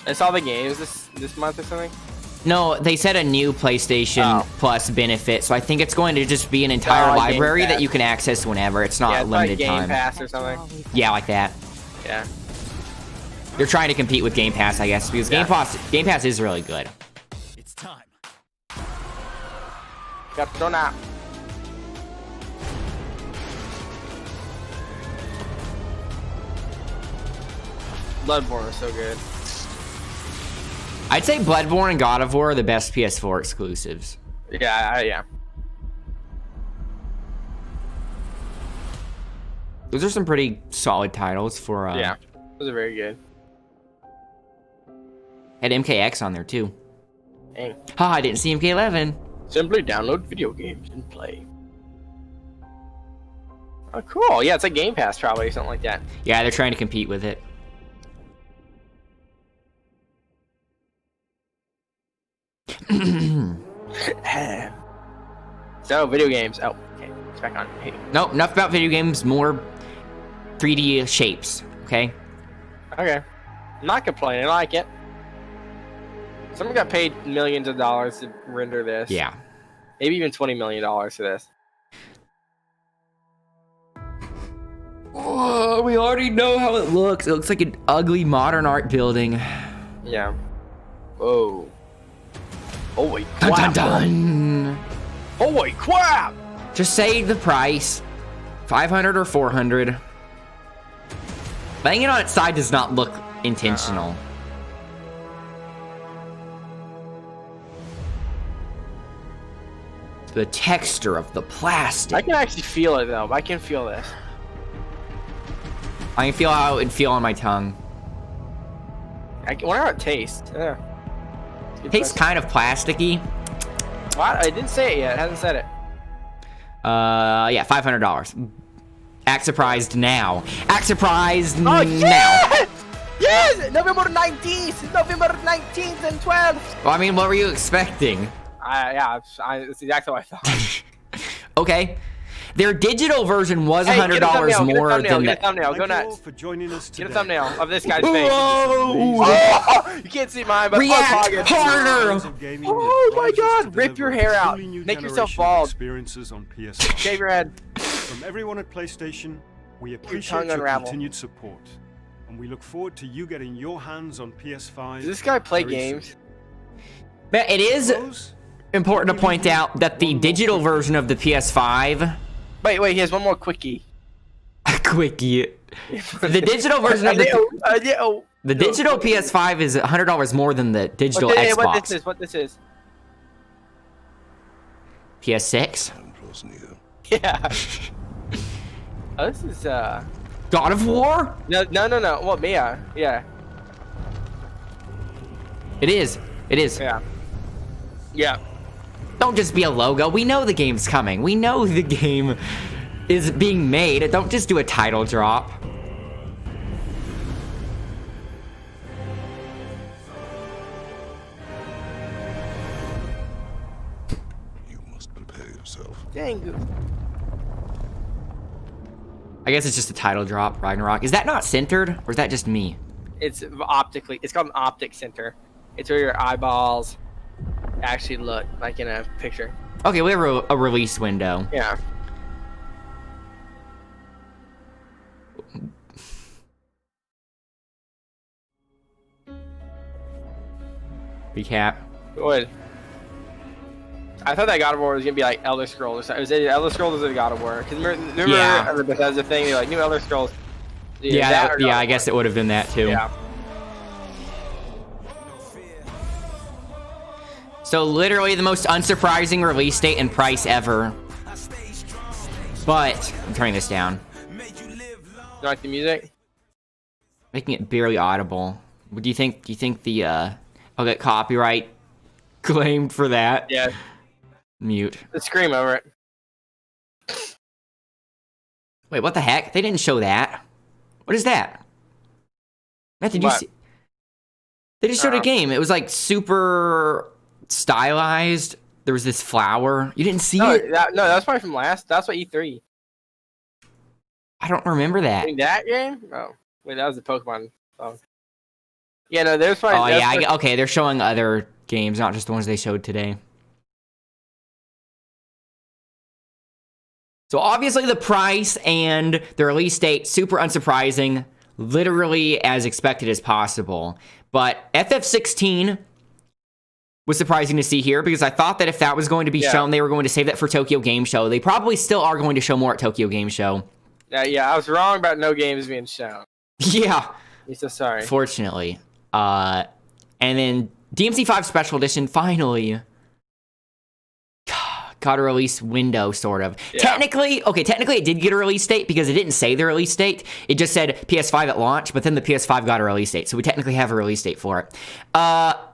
It's all the games this month or something? No, they said a new PlayStation Plus benefit, so I think it's going to just be an entire library that you can access whenever. It's not limited like time. Game Pass or something. Yeah, like that. Yeah. They're trying to compete with Game Pass, I guess, because Game Pass is really good. It's time. Got thrown out. Bloodborne is so good. I'd say Bloodborne and God of War are the best PS4 exclusives. Yeah, yeah. Those are some pretty solid titles for... yeah, those are very good. Had MKX on there, too. Dang. Ha, I didn't see MK11. Simply download video games and play. Oh, cool. Yeah, it's like Game Pass, probably, or something like that. Yeah, they're trying to compete with it. So, video games. Oh, okay. It's back on. Hey. Nope, enough about video games, more 3D shapes, okay? Okay. I'm not complaining. I like it. Someone got paid millions of dollars to render this. Yeah. Maybe even $20 million for this. Oh, we already know how it looks. It looks like an ugly modern art building. Yeah. Whoa. Holy Dun, crap. dun, dun. Holy crap! Just say the price. 500 or 400. Laying it on its side does not look intentional. The texture of the plastic. I can actually feel it though. I can feel this. I can feel how it would feel on my tongue. I wonder how it tastes. Yeah. It tastes kind of plasticky. What? I didn't say it yet. It hasn't said it. Yeah, $500. Act surprised now. Act surprised Oh, now. yes! Yes! November 19th! November 19th and 12th! Well, I mean, what were you expecting? Yeah, that's exactly what I thought. Okay. Their digital version was $100 more than Get a that. thumbnell. Go nuts. Get a thumbnail of this guy's face. Whoa! Oh, you can't see mine, but React harder! Oh my god! Rip your hair out. Make yourself bald. Experiences on PS5. Shave your head. From everyone at PlayStation, we tongue appreciate your unravel. continued support, and we look forward to you getting your hands on PS5. Does this guy play very games? soon. But it is important to point out that the digital version of the PS5... Wait, he has one more quickie. Quickie. The digital version of the... The digital PS5 is $100 more than the digital Xbox. What this is? PS6? Yeah. Oh, this is God of War? No. Well, Mia. Yeah. It is. Yeah. Yeah. Don't just be a logo. We know the game's coming. We know the game is being made. Don't just do a title drop. You must prepare yourself. Dang. I guess it's just a title drop, Ragnarok. Is that not centered, or is that just me? It's optically. It's called an optic center. It's where your eyeballs actually look like in a picture. Okay, we have a release window. Yeah. Recap. Good. I thought that God of War was gonna be like Elder Scrolls or something. Was it Elder Scrolls or God of War? Because remember the Bethesda thing? They're like new Elder Scrolls. Yeah, I guess it would have been that too. Yeah. So literally the most unsurprising release date and price ever. But I'm turning this down. You like the music? Making it barely audible. What do you think? Do you think the I'll get copyright claimed for that? Yeah. Mute. Let's scream over it. Wait, what the heck? They didn't show that. What is that? Matt, did you see? They just showed a game. It was like super stylized. There was this flower. You didn't see it? No, that's probably from last. That's what E3. I don't remember that. That game? Oh, wait, that was the Pokemon song. Yeah, no, there's probably. Oh yeah, okay. They're showing other games, not just the ones they showed today. So obviously the price and the release date, super unsurprising, literally as expected as possible. But FF16 was surprising to see here because I thought that if that was going to be shown, they were going to save that for Tokyo Game Show. They probably still are going to show more at Tokyo Game Show. Yeah, I was wrong about no games being shown. Yeah. I'm so sorry. Fortunately. And then DMC5 Special Edition finally got a release window, sort of. Yeah. Technically it did get a release date because it didn't say the release date. It just said PS5 at launch, but then the PS5 got a release date, so we technically have a release date for it.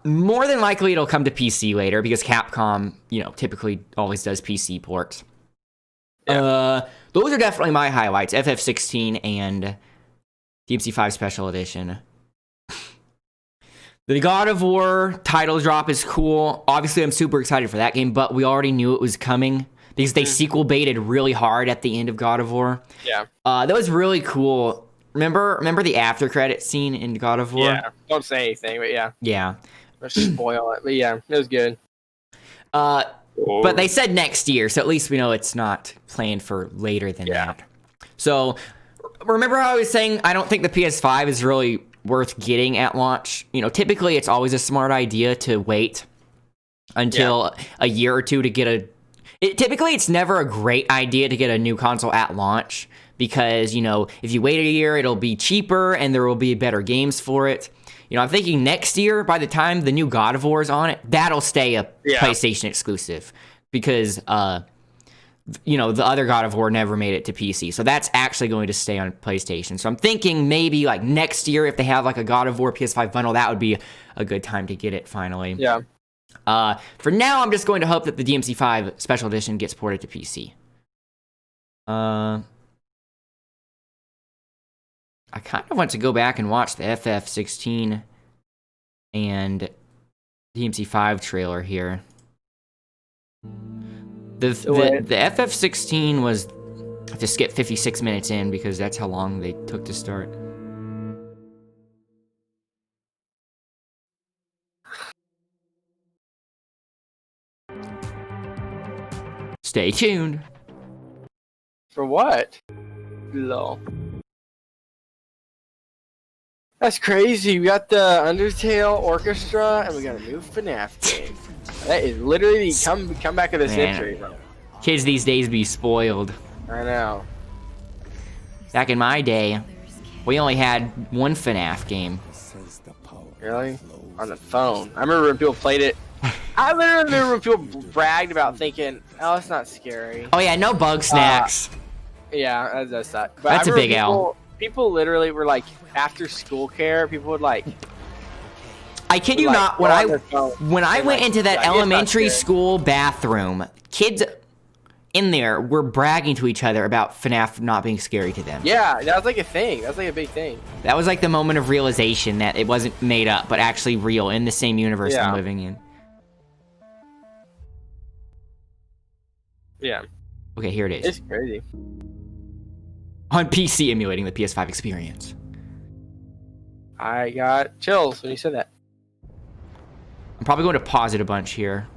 More than likely it'll come to PC later because Capcom, typically always does PC ports. Yeah. Those are definitely my highlights, FF16 and DMC5 Special Edition. The God of War title drop is cool. Obviously, I'm super excited for that game, but we already knew it was coming because they sequel baited really hard at the end of God of War. Yeah. That was really cool. Remember the after credit scene in God of War? Yeah. Don't say anything, but yeah. Yeah. Let's spoil it, but yeah, it was good. But they said next year, so at least we know it's not planned for later than that. So, remember how I was saying I don't think the PS5 is really worth getting at launch? Typically it's always a smart idea to wait until a year or two to get typically it's never a great idea to get a new console at launch because, you know, if you wait a year, it'll be cheaper and there will be better games for it. You know, I'm thinking next year, by the time the new God of War is on it, that'll stay a PlayStation exclusive because, you know, the other God of War never made it to PC. So that's actually going to stay on PlayStation. So I'm thinking maybe like next year, if they have like a God of War PS5 bundle, that would be a good time to get it finally. Yeah. For now, I'm just going to hope that the DMC5 Special Edition gets ported to PC. I kind of want to go back and watch the FF16 and DMC5 trailer here. The FF16 was... I have to skip 56 minutes in because that's how long they took to start. Stay tuned. For what? Lol. That's crazy. We got the Undertale Orchestra, and we got a new FNAF game. That is literally the comeback of the century, bro. Kids these days be spoiled. I know. Back in my day, we only had one FNAF game. Really? On the phone. I remember when people played it. I literally remember when people bragged about thinking, oh, it's not scary. Oh yeah, no bug snacks. Yeah, that does suck. But That's a big L. People literally were like, after school care, people would like... I kid you not, when I went into that elementary school bathroom, kids in there were bragging to each other about FNAF not being scary to them. Yeah, that was like a thing. That was like a big thing. That was like the moment of realization that it wasn't made up, but actually real in the same universe I'm living in. Yeah. Okay, here it is. It's crazy. On PC emulating the PS5 experience. I got chills when you said that. I'm probably going to pause it a bunch here.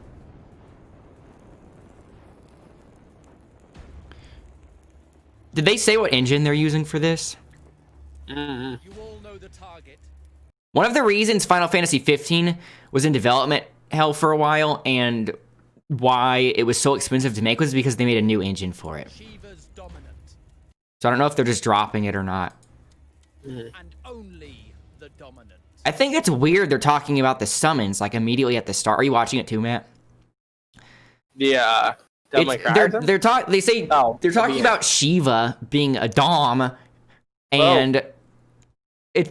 Did they say what engine they're using for this? Mm-hmm. You all know the target. One of the reasons Final Fantasy XV was in development hell for a while and why it was so expensive to make was because they made a new engine for it. So I don't know if they're just dropping it or not. Mm-hmm. And only the dominant. I think it's weird they're talking about the summons like immediately at the start. Are you watching it too, Matt? Yeah. They're talking about Shiva being a dom, and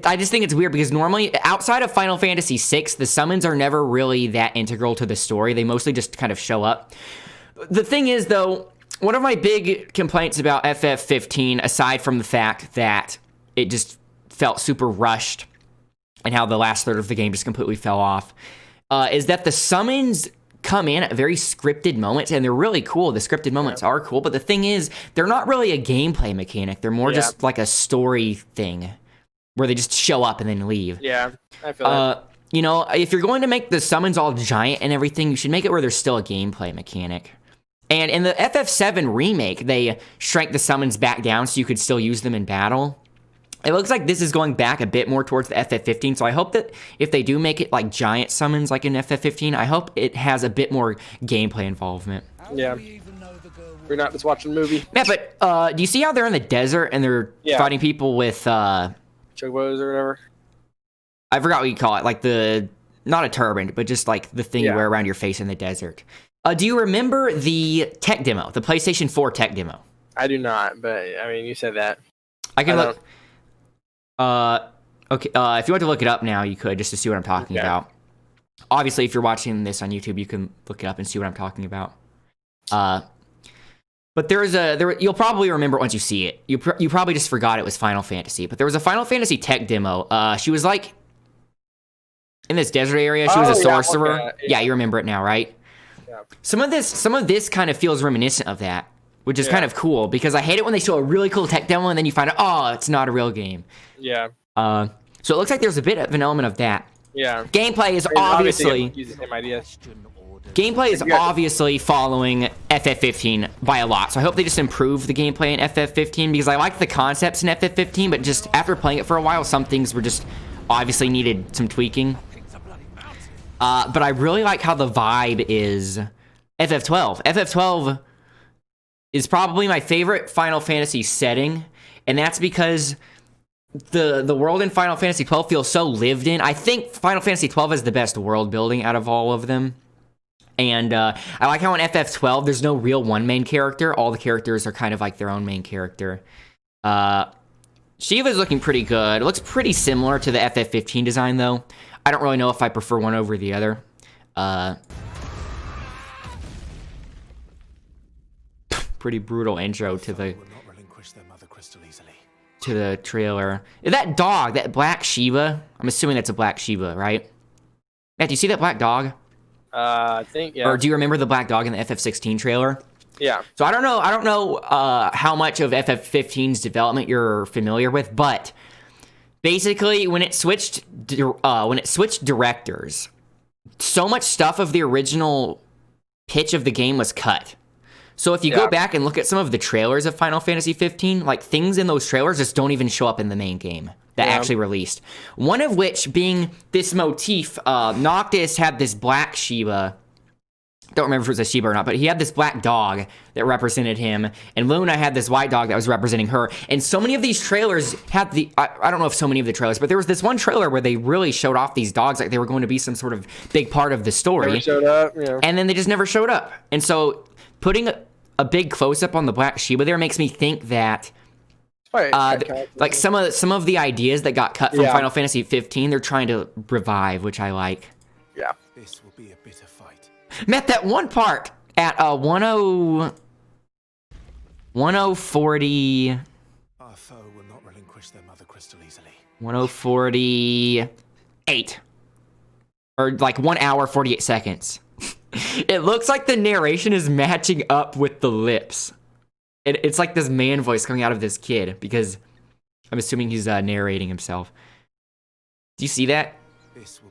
I just think it's weird because normally outside of Final Fantasy VI, the summons are never really that integral to the story. They mostly just kind of show up. The thing is, though, one of my big complaints about FF15, aside from the fact that it just felt super rushed and how the last third of the game just completely fell off, is that the summons come in at very scripted moments, and they're really cool. The scripted moments are cool, but the thing is, they're not really a gameplay mechanic. They're more just like a story thing where they just show up and then leave. Yeah, I feel that. You know, if you're going to make the summons all giant and everything, you should make it where there's still a gameplay mechanic. And in the FF7 remake, they shrank the summons back down so you could still use them in battle. It looks like this is going back a bit more towards the FF15, so I hope that if they do make it like giant summons like in FF15, I hope it has a bit more gameplay involvement. Yeah. We're not just watching a movie. Yeah, but do you see how they're in the desert and they're fighting people with... chocobos or whatever? I forgot what you call it, like the... Not a turban, but just like the thing you wear around your face in the desert. Do you remember the tech demo, the PlayStation 4 tech demo? I do not, but I mean, you said that. I can look... Okay, if you want to look it up now, you could, just to see what I'm talking about. Obviously, if you're watching this on YouTube, you can look it up and see what I'm talking about. But you'll probably remember it once you see it. You probably just forgot it was Final Fantasy, but there was a Final Fantasy tech demo. She was like in this desert area. She was a sorcerer. Yeah, you remember it now, right? Yeah. Some of this kind of feels reminiscent of that, which is kind of cool because I hate it when they show a really cool tech demo and then you find out, oh, it's not a real game. Yeah. So it looks like there's a bit of an element of that. Yeah. Gameplay is obviously use the same idea. Gameplay is obviously following FF15 by a lot, so I hope they just improve the gameplay in FF15 because I like the concepts in FF15, but just after playing it for a while, some things were just obviously needed some tweaking. But I really like how the vibe is FF12. FF12 is probably my favorite Final Fantasy setting and that's because the world in Final Fantasy XII feels so lived in. I think Final Fantasy XII is the best world building out of all of them. And I like how in FF12 there's no real one main character. All the characters are kind of like their own main character. Shiva's looking pretty good. It looks pretty similar to the FF15 design, though. I don't really know if I prefer one over the other. Pretty brutal intro to the trailer. That dog, that black Shiva. I'm assuming that's a black Shiva, right? Matt, do you see that black dog? I think, yeah. Or do you remember the black dog in the FF16 trailer? Yeah. So I don't know how much of FF15's development you're familiar with, but basically when it switched directors, so much stuff of the original pitch of the game was cut. So if you go back and look at some of the trailers of Final Fantasy 15, like things in those trailers just don't even show up in the main game that actually released. One of which being this motif. Noctis had this black Shiva. Don't remember if it was a Shiva or not, but he had this black dog that represented him, and Luna had this white dog that was representing her. And so many of these trailers had the, I don't know if so many of the trailers, but there was this one trailer where they really showed off these dogs like they were going to be some sort of big part of the story. Never showed up, yeah. And then they just never showed up. And so putting a big close-up on the black Shiva there makes me think that like some of the ideas that got cut from Final Fantasy 15, they're trying to revive, which I like. Yeah. This will be a bitter fight. Met that one part at 1040. Our foe will not relinquish their mother crystal easily. 1048. Or like 1 hour 48 seconds. It looks like the narration is matching up with the lips. It's like this man voice coming out of this kid, because I'm assuming he's narrating himself. Do you see that?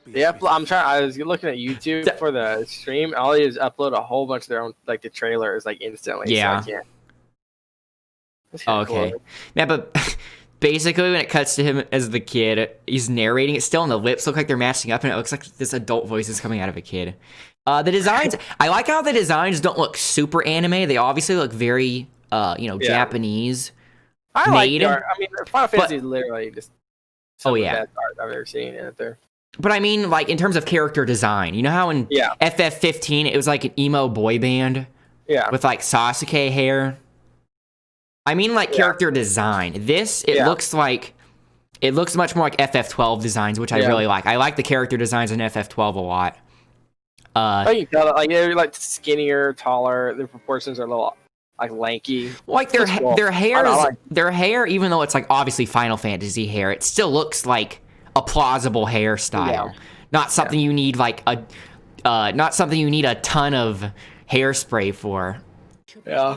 Yeah, I was looking at YouTube for the stream. All they is upload a whole bunch of their own, like the trailers, like instantly. Yeah. So Okay. Cool. Yeah, but basically when it cuts to him as the kid, he's narrating it still, and the lips look like they're matching up, and it looks like this adult voice is coming out of a kid. The designs, I like how the designs don't look super anime. They obviously look very, Japanese. I like the art. I mean, Final Fantasy is literally just some of the best art I've ever seen in it there. But I mean, like, in terms of character design, you know how in FF15 it was like an emo boy band? Yeah. With like Sasuke hair? I mean, like, character design. This, it looks much more like FF12 designs, which I really like. I like the character designs in FF12 a lot. You can tell, like, they're like skinnier, taller. Their proportions are a little like lanky. Like their hair, even though it's like obviously Final Fantasy hair, it still looks like a plausible hairstyle. Yeah. Not something you need like a ton of hairspray for. Yeah.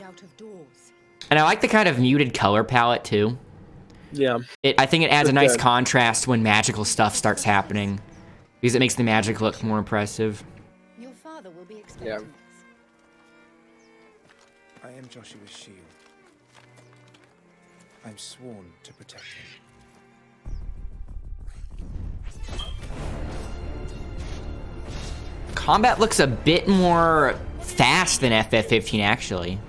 And I like the kind of muted color palette too. Yeah. I think it adds a nice contrast when magical stuff starts happening, because it makes the magic look more impressive. Your father will be expecting Yeah. I am Joshua's shield. I'm sworn to protect him. Combat looks a bit more fast than FF15, actually.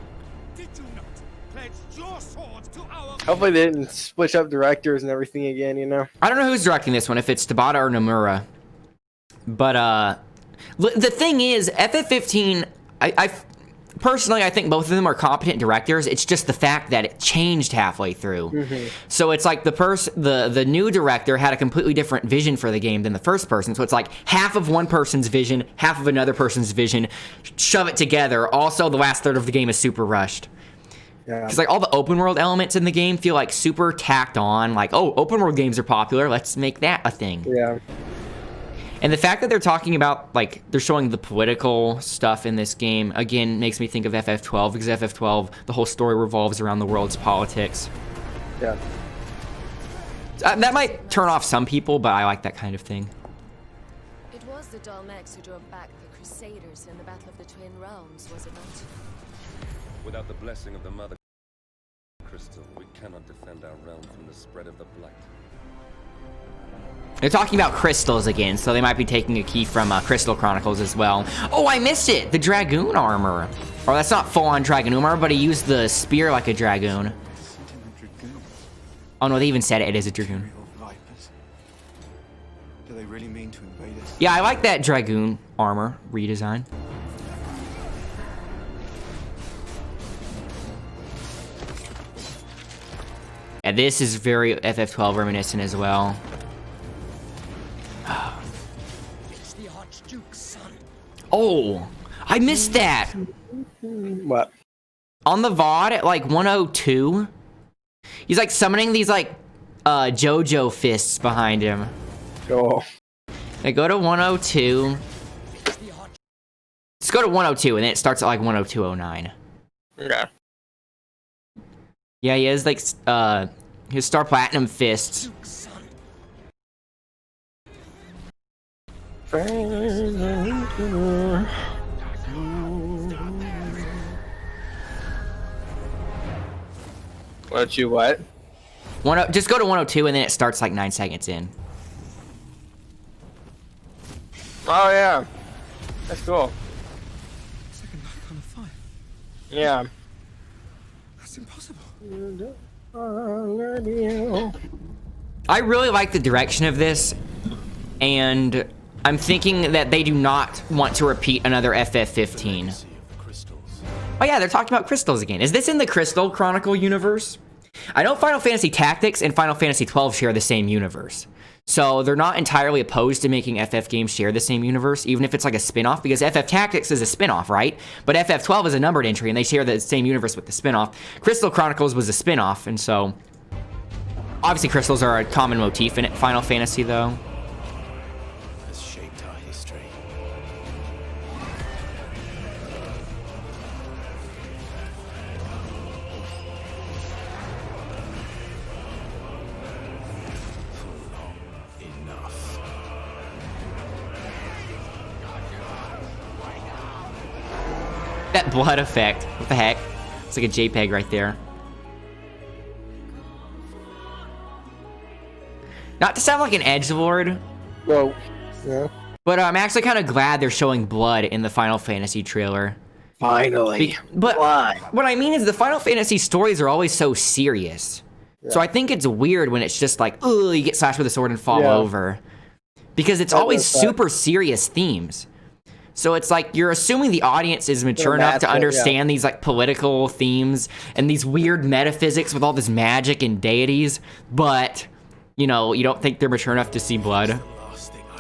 Hopefully they didn't switch up directors and everything again, you know? I don't know who's directing this one, if it's Tabata or Nomura. But, the thing is, FF15, personally, I think both of them are competent directors. It's just the fact that it changed halfway through. Mm-hmm. So it's like the new director had a completely different vision for the game than the first person. So it's like half of one person's vision, half of another person's vision, shove it together. Also, the last third of the game is super rushed. Because like all the open world elements in the game feel like super tacked on. Like, oh, open world games are popular, let's make that a thing. Yeah. And the fact that they're talking about, like, they're showing the political stuff in this game, again, makes me think of FF12, because FF12, the whole story revolves around the world's politics. Yeah. That might turn off some people, but I like that kind of thing. It was the Dalmex who drove back the Crusaders in the Battle of the Twin Realms, was it not? Without the blessing of the Mother Crystal, we cannot defend our realm from the spread of the Blight. They're talking about crystals again, so they might be taking a key from Crystal Chronicles as well. Oh, I missed it! The Dragoon armor. Or that's not full-on Dragoon armor, but he used the spear like a Dragoon. Oh no, they even said it is a Dragoon. Vipers. Do they really mean to invade us? Yeah, I like that Dragoon armor redesign. And this is very FF12 reminiscent as well. It's the Archduke's son. Oh, I missed that. What? On the VOD at like 102, he's like summoning these like JoJo fists behind him. Cool. They go to 102. Let's go to 102 and then it starts at like 102.09. Okay. Yeah, he has like his Star Platinum fists. What you what? Just go to 102 and then it starts like 9 seconds in. Oh yeah, that's cool. Second life on a fire. Yeah. That's impossible. I really like the direction of this, and I'm thinking that they do not want to repeat another FF15. Oh yeah, they're talking about crystals again. Is this in the Crystal Chronicle universe? I know Final Fantasy Tactics and Final Fantasy XII share the same universe. So they're not entirely opposed to making FF games share the same universe, even if it's like a spin-off, because FF Tactics is a spin-off, right? But FF12 is a numbered entry, and they share the same universe with the spin-off. Crystal Chronicles was a spin-off, and so... Obviously, crystals are a common motif in Final Fantasy, though. Has shaped our history. That blood effect. What the heck? It's like a JPEG right there. Not to sound like an edgelord. Whoa. Yeah. But I'm actually kind of glad they're showing blood in the Final Fantasy trailer. Finally. But what I mean is the Final Fantasy stories are always so serious. Yeah. So I think it's weird when it's just like, oh, you get slashed with a sword and fall over. Because it's always super serious themes. So it's like you're assuming the audience is mature enough to understand these like political themes and these weird metaphysics with all this magic and deities, but you know, you don't think they're mature enough to see blood.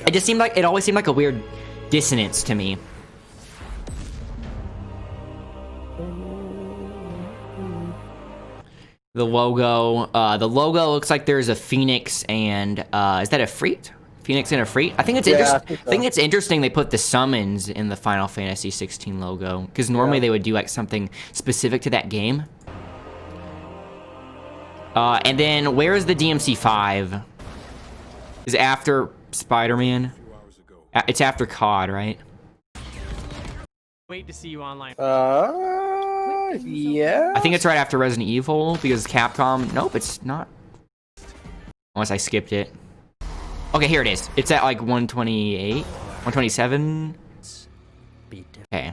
It just seemed like it always seemed like a weird dissonance to me. The logo looks like there's a phoenix and is that a Freet? Phoenix and a Freet? I think it's interesting. I think it's interesting they put the summons in the Final Fantasy XVI logo because normally they would do like something specific to that game. And then where is the DMC5? Is it after Spider-Man? It's after COD, right? Wait to see you online. Yeah. I think it's right after Resident Evil because Capcom. Nope, it's not. Unless I skipped it. Okay, here it is. It's at like 128, 127. Okay.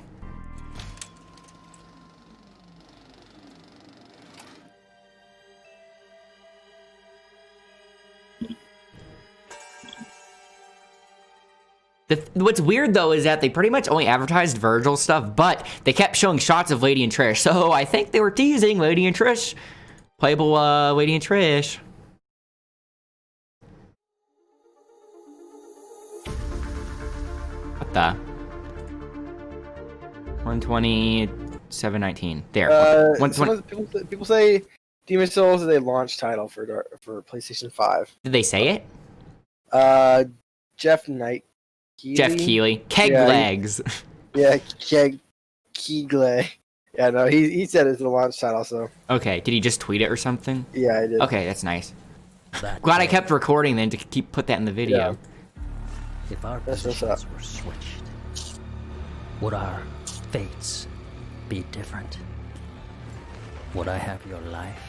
What's weird though is that they pretty much only advertised Vergil stuff, but they kept showing shots of Lady and Trish. So I think they were teasing Lady and Trish. Playable Lady and Trish. What the? 127.19. There. People say Demon's Souls is a launch title for PlayStation 5. Did they say it? Jeff Knight. Jeff Keighley. Keg legs. Keighley. Yeah, no, he said it's a launch title, so. Okay, did he just tweet it or something? Yeah, I did. Okay, that's nice. Glad I kept recording then to put that in the video. Yeah. If our positions were switched, would our fates be different? Would I have your life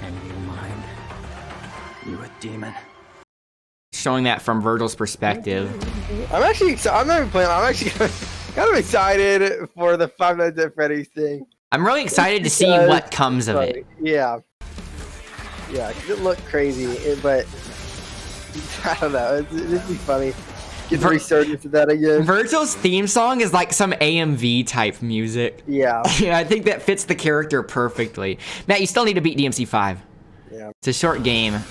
and you mine? You a demon. Showing that from Vergil's perspective. I'm actually excited. I'm not even playing. I'm actually kind of excited for the Five Nights at Freddy's thing. I'm really excited to see what comes of it. Yeah. Yeah, 'cause it looked crazy, but I don't know. It'd be funny. Get resurgence to that again. Vergil's theme song is like some AMV type music. Yeah. Yeah, I think that fits the character perfectly. Matt, you still need to beat DMC5. Yeah. It's a short game.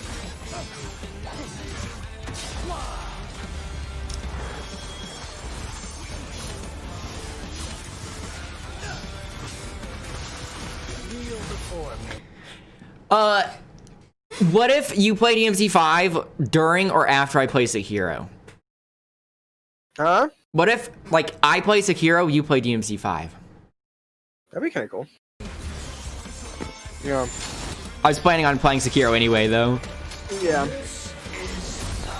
What if you play DMC5 during or after I play Sekiro? Huh? What if, like, I play Sekiro, you play DMC5? That'd be kind of cool. Yeah. I was planning on playing Sekiro anyway, though. Yeah.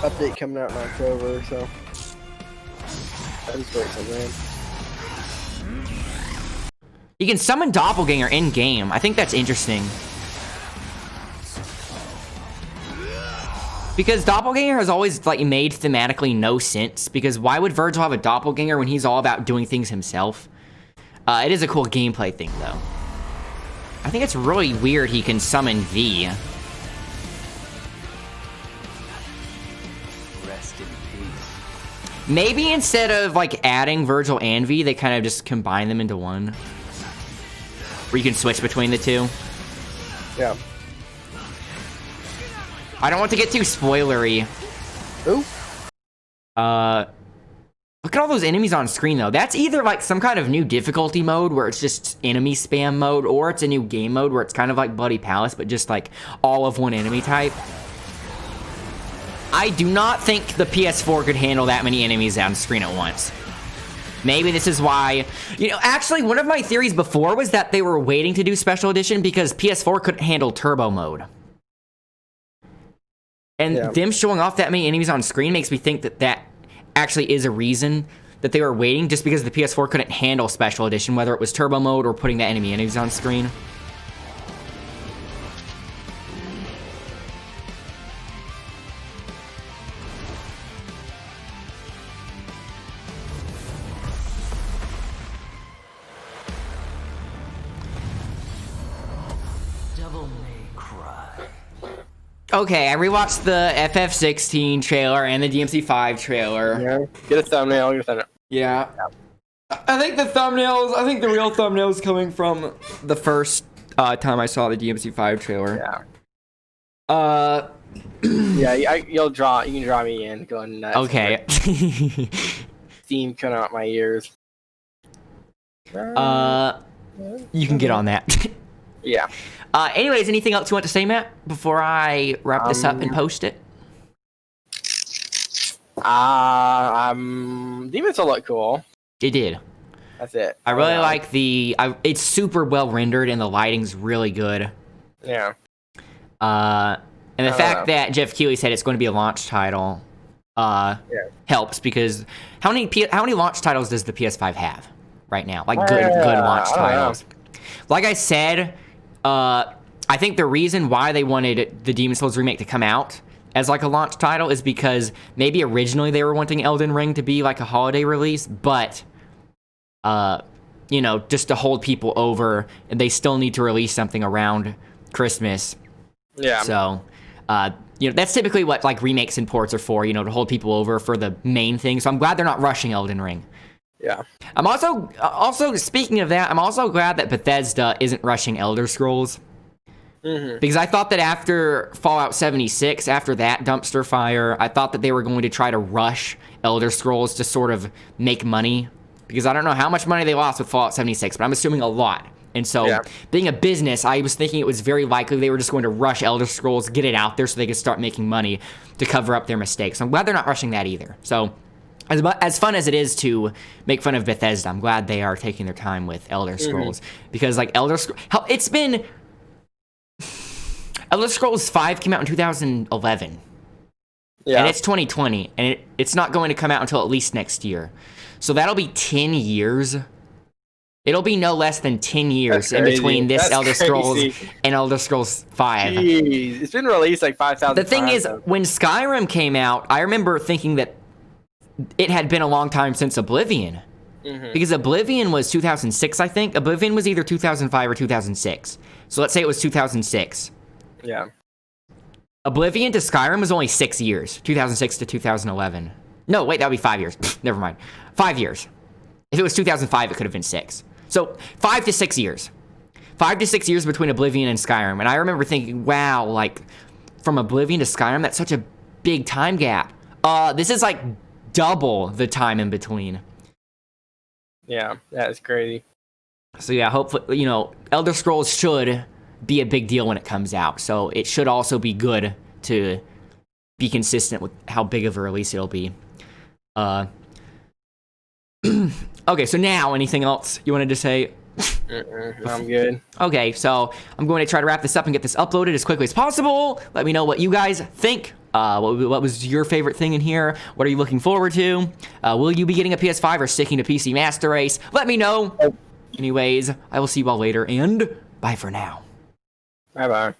Update coming out in October, so. I just wait till then. You can summon Doppelganger in-game. I think that's interesting. Because Doppelganger has always, like, made thematically no sense. Because why would Vergil have a Doppelganger when he's all about doing things himself? It is a cool gameplay thing, though. I think it's really weird he can summon V. Rest in peace. Maybe instead of, like, adding Vergil and V, they kind of just combine them into one. Where you can switch between the two. Yeah. I don't want to get too spoilery. Ooh. Look at all those enemies on screen, though. That's either, like, some kind of new difficulty mode where it's just enemy spam mode, or it's a new game mode where it's kind of like Bloody Palace, but just, like, all of one enemy type. I do not think the PS4 could handle that many enemies on screen at once. Maybe this is why... You know, actually, one of my theories before was that they were waiting to do Special Edition because PS4 couldn't handle Turbo Mode. And them showing off that many enemies on screen makes me think that that actually is a reason that they were waiting, just because the PS4 couldn't handle Special Edition, whether it was Turbo Mode or putting the enemies on screen. Okay, I rewatched the FF16 trailer and the DMC5 trailer. Yeah. Get a thumbnail. Get a thumbnail. Yeah. I think the real thumbnail's coming from the first time I saw the DMC5 trailer. Yeah. Yeah, you can draw me in going nuts. Okay. Steam coming out my ears. You can get on that. Yeah. Anyways, anything else you want to say, Matt, before I wrap this up and post it? Demons will look cool. It did. That's it. I really like it's super well rendered and the lighting's really good. Yeah. And the fact that Jeff Keighley said it's going to be a launch title helps, because how many launch titles does the PS5 have right now? Like good launch titles. Like I said, I think the reason why they wanted the Demon's Souls remake to come out as like a launch title is because maybe originally they were wanting Elden Ring to be like a holiday release, but you know, just to hold people over, and they still need to release something around Christmas. Yeah. So, you know, that's typically what like remakes and ports are for, you know, to hold people over for the main thing. So I'm glad they're not rushing Elden Ring. Yeah. I'm also speaking of that, I'm also glad that Bethesda isn't rushing Elder Scrolls. Mm-hmm. Because I thought that after Fallout 76, after that dumpster fire, I thought that they were going to try to rush Elder Scrolls to sort of make money. Because I don't know how much money they lost with Fallout 76, but I'm assuming a lot. And so, being a business, I was thinking it was very likely they were just going to rush Elder Scrolls, get it out there so they could start making money to cover up their mistakes. So I'm glad they're not rushing that either. So, as fun as it is to make fun of Bethesda, I'm glad they are taking their time with Elder Scrolls. Because, like, Elder Scrolls 5 came out in 2011. Yeah. And it's 2020, and it's not going to come out until at least next year. So that'll be 10 years. It'll be no less than 10 years in between this Elder Scrolls and Elder Scrolls 5. Jeez. It's been released like 5,000 times. The thing is, when Skyrim came out, I remember thinking that it had been a long time since Oblivion. Mm-hmm. Because Oblivion was 2006, I think. Oblivion was either 2005 or 2006. So let's say it was 2006. Yeah. Oblivion to Skyrim was only 6 years, 2006 to 2011. No, wait, that would be 5 years. Never mind. 5 years. If it was 2005, it could have been 6. So 5 to 6 years. 5 to 6 years between Oblivion and Skyrim. And I remember thinking, wow, like, from Oblivion to Skyrim, that's such a big time gap. This is like double the time in between. Yeah, that is crazy. So yeah, hopefully, you know, Elder Scrolls should be a big deal when it comes out. So it should also be good to be consistent with how big of a release it'll be. Okay, so now, anything else you wanted to say? I'm good. Okay, so I'm going to try to wrap this up and get this uploaded as quickly as possible. Let me know what you guys think. What was your favorite thing in here? What are you looking forward to? Will you be getting a PS5 or sticking to PC Master Race? Let me know. Anyways, I will see you all later, and bye for now. Bye-bye.